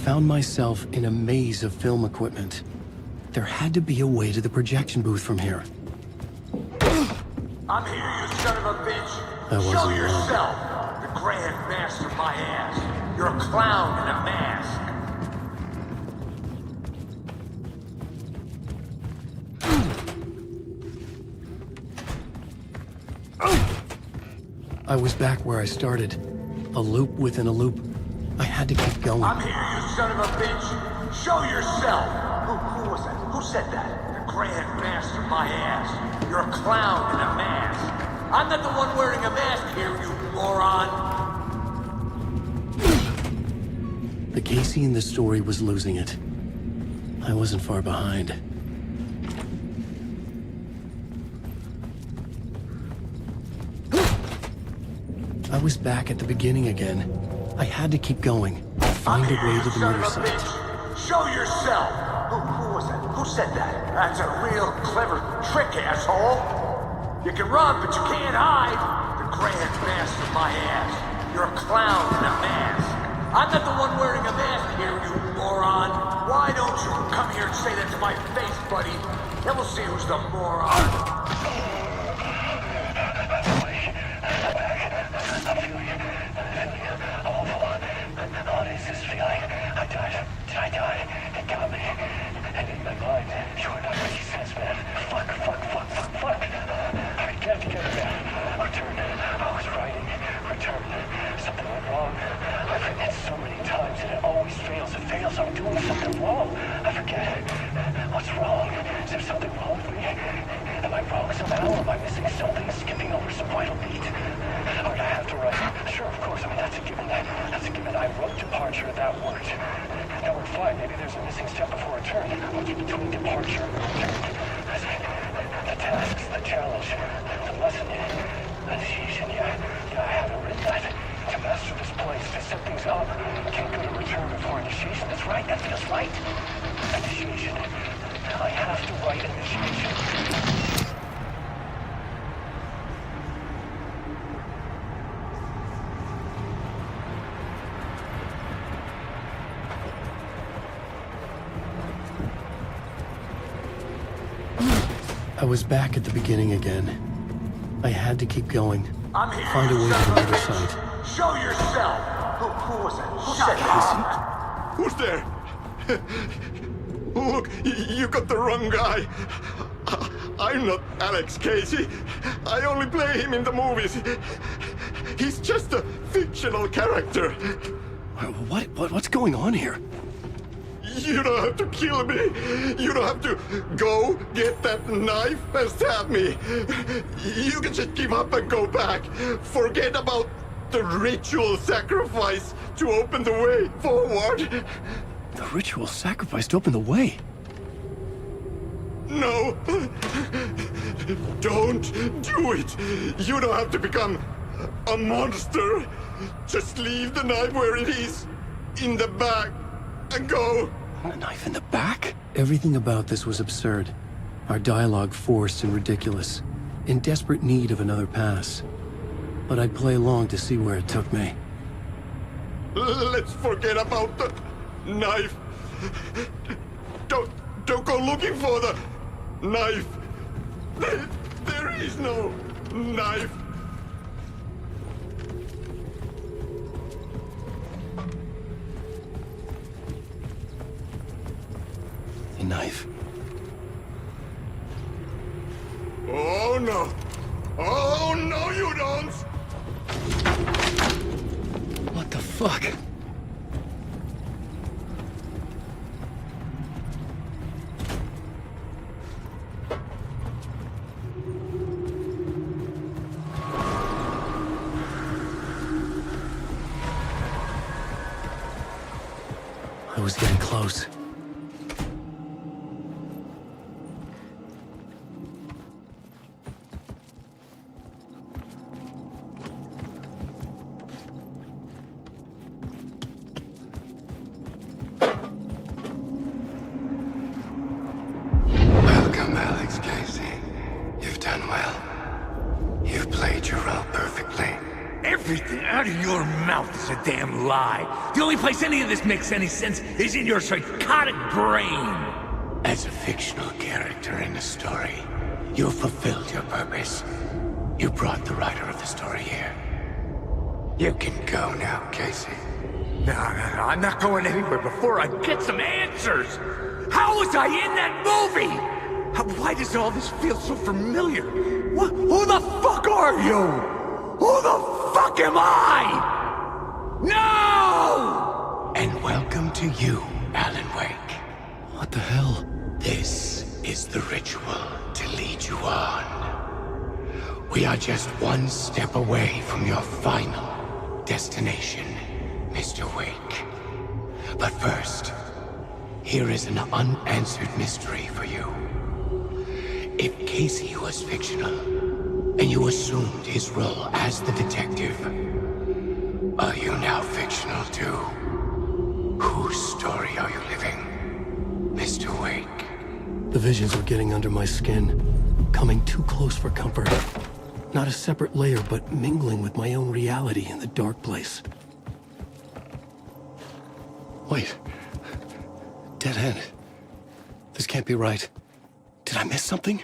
found myself in a maze of film equipment. There had to be a way to the projection booth from here. I'm here, you son of a bitch. I wasn't Show alone. yourself. The Grand Master, my ass. You're a clown in a mask. I was back where I started. A loop within a loop. I had to keep going. I'm here, you son of a bitch. Show yourself. Who was that? Who said that? The Grand Master, my ass. You're a clown in a mask. I'm not the one wearing a mask here, you moron. The Casey in the story was losing it. I wasn't far behind. I was back at the beginning again. I had to keep going. Find a way to the murder site. Show yourself! Who was that? Who said that? That's a real clever trick, asshole! You can run, but you can't hide! The Grand Master, my ass. You're a clown in a mask. I'm not the one wearing a mask here, you moron! Why don't you come here and say that to my face, buddy? Then we'll see who's the moron. What is this feeling? I died. Did I die? It got me. And in my mind, you are not what he says, man. Fuck. I can't get it back. Return. I was writing. Return. Something went wrong. I've written it so many times and it always fails. It fails. I'm doing something wrong. I forget. What's wrong? Is there something wrong with me? Am I wrong somehow? Am I missing something? Skipping over some vital beat? Or do I have to write? Sure, of course. I mean, that's a given. That's a given. I wrote departure. That worked. Now we're fine. Maybe there's a missing step before return. What's between departure and return? The tasks, the challenge, the lesson, initiation. Yeah, I haven't written that. To master this place, to set things up. Can't go to return before initiation. That's right. That feels right. Initiation. I have to write initiation. I was back at the beginning again. I had to keep going. I'm here. Find a way to the murder site. Show yourself! Who was that? Who said that? Who's there? Look, you got the wrong guy. I'm not Alex Casey. I only play him in the movies. He's just a fictional character. What's going on here? You don't have to kill me. You don't have to go get that knife and stab me. You can just give up and go back. Forget about the ritual sacrifice to open the way forward. The ritual sacrifice to open the way? No. Don't do it. You don't have to become a monster. Just leave the knife where it is, in the back, and go. A knife in the back? Everything about this was absurd. Our dialogue forced and ridiculous. In desperate need of another pass. But I'd play along to see where it took me. Let's forget about the knife. Don't go looking for the knife. There is no knife. A knife. Oh no. Oh no, you don't. What the fuck? I was getting close. Welcome, Alex Casey. You've done well. You've played your role perfectly. If Everything out of your mouth is a damn lie. The only place any of this makes any sense is in your psychotic brain. As a fictional character in a story, you fulfilled your purpose. You brought the writer of the story here. You can go now, Casey. No, I'm not going anywhere before I get some answers. How was I in that movie? Why does all this feel so familiar? Who the fuck are you? Who the fuck am I? No! And welcome to you, Alan Wake. What the hell? This is the ritual to lead you on. We are just one step away from your final destination, Mr. Wake. But first, here is an unanswered mystery for you. If Casey was fictional, and you assumed his role as the detective, are you now fictional too? Whose story are you living, Mr. Wake? The visions were getting under my skin, coming too close for comfort. Not a separate layer, but mingling with my own reality in the dark place. Wait. Dead end. This can't be right. Did I miss something?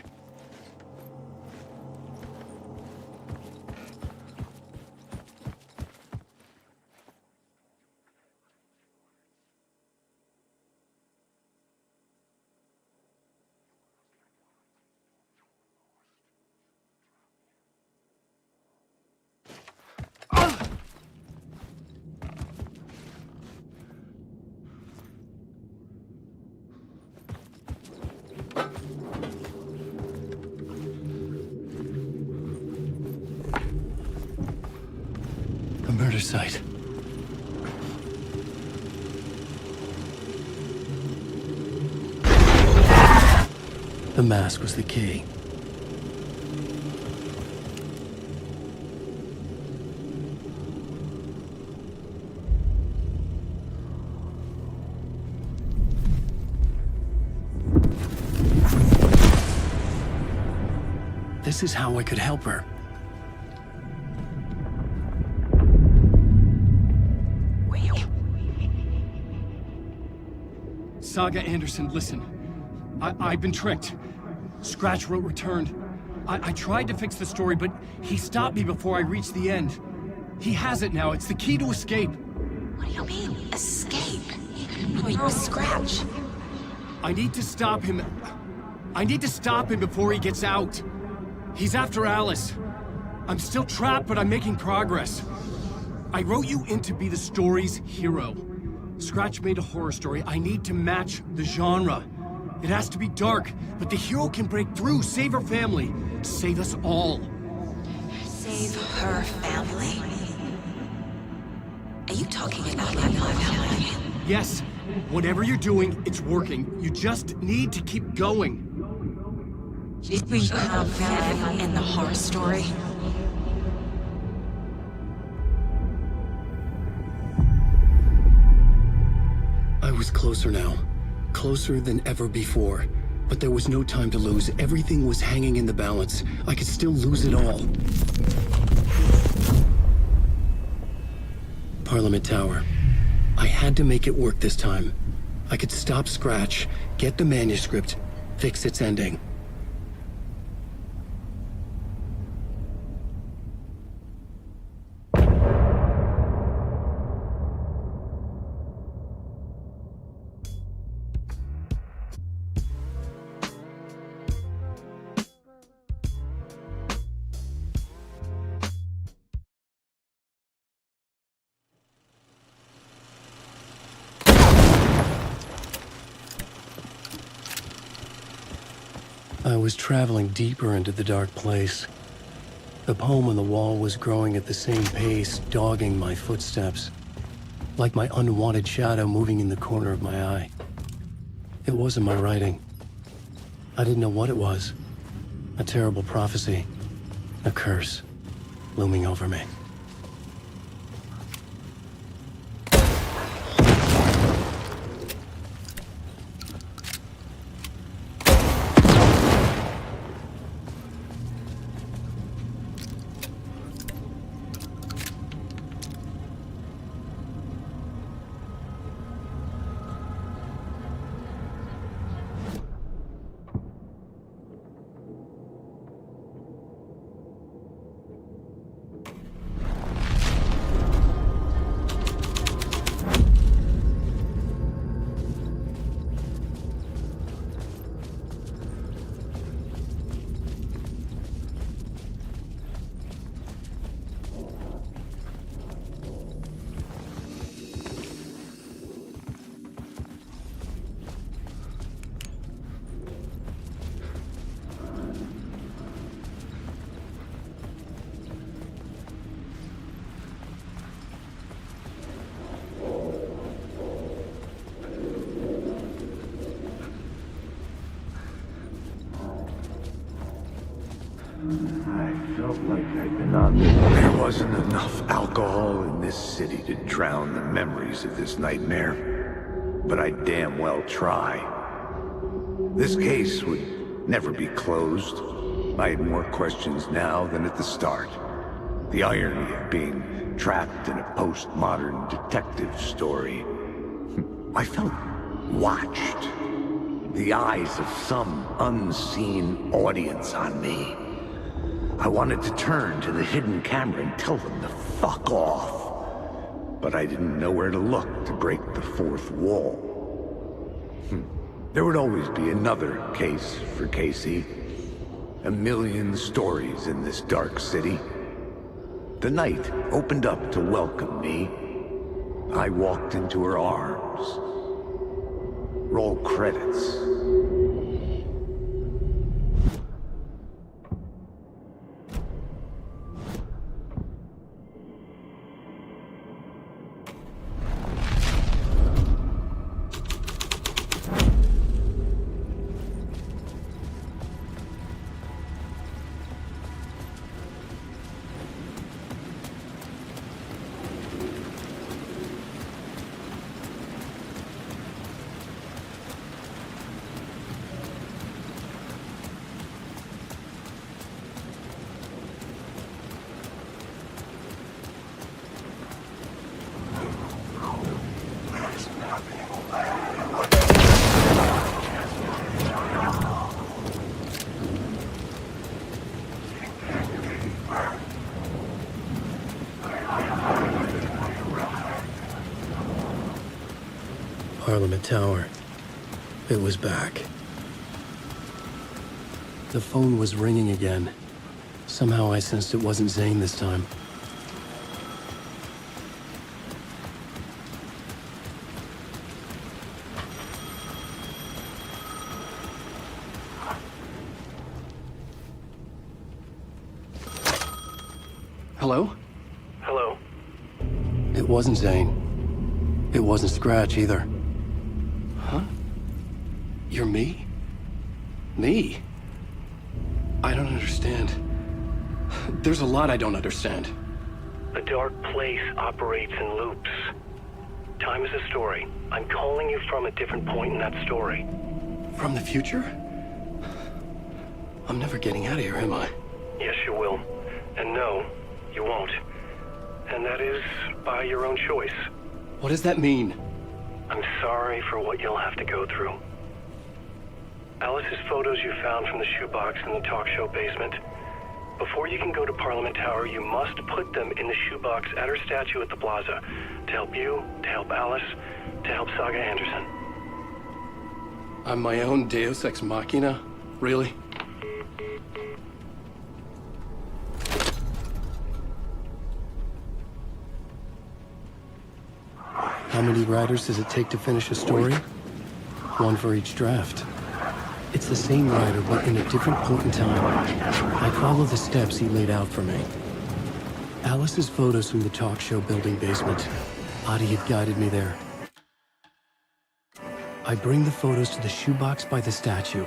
Murder site. The mask was the key. This is how I could help her. Saga Anderson, listen. I've been tricked. Scratch wrote returned. I tried to fix the story, but he stopped me before I reached the end. He has it now. It's the key to escape. What do you mean, escape? Oh, you're a Scratch. I need to stop him. I need to stop him before he gets out. He's after Alice. I'm still trapped, but I'm making progress. I wrote you in to be the story's hero. Scratch made a horror story. I need to match the genre. It has to be dark, but the hero can break through, save her family, save us all. Save her family? Are you talking about my family? Yes. Whatever you're doing, it's working. You just need to keep going. You think her family in the horror story? I was closer now. Closer than ever before. But there was no time to lose. Everything was hanging in the balance. I could still lose it all. Parliament Tower. I had to make it work this time. I could stop Scratch, get the manuscript, fix its ending. I was traveling deeper into the dark place. The poem on the wall was growing at the same pace, dogging my footsteps, like my unwanted shadow moving in the corner of my eye. It wasn't my writing. I didn't know what it was. A terrible prophecy, a curse, looming over me. I felt like I'd been on this. There wasn't enough alcohol in this city to drown the memories of this nightmare. But I'd damn well try. This case would never be closed. I had more questions now than at the start. The irony of being trapped in a postmodern detective story. I felt watched. The eyes of some unseen audience on me. I wanted to turn to the hidden camera and tell them to fuck off. But I didn't know where to look to break the fourth wall. There would always be another case for Casey. A million stories in this dark city. The night opened up to welcome me. I walked into her arms. Roll credits. Parliament Tower. It was back. The phone was ringing again. Somehow I sensed it wasn't Zane this time. Hello? Hello? It wasn't Zane. It wasn't Scratch either. Huh? You're me? Me? I don't understand. There's a lot I don't understand. A dark place operates in loops. Time is a story. I'm calling you from a different point in that story. From the future? I'm never getting out of here, am I? Yes, you will. And no, you won't. And that is by your own choice. What does that mean? I'm sorry for what you'll have to go through. Alice's photos you found from the shoebox in the talk show basement. Before you can go to Parliament Tower, you must put them in the shoebox at her statue at the plaza. To help you, to help Alice, to help Saga Anderson. I'm my own Deus Ex Machina? Really? How many writers does it take to finish a story? One for each draft. It's the same writer, but in a different point in time. I follow the steps he laid out for me. Alice's photos from the talk show building basement. Adi had guided me there. I bring the photos to the shoebox by the statue.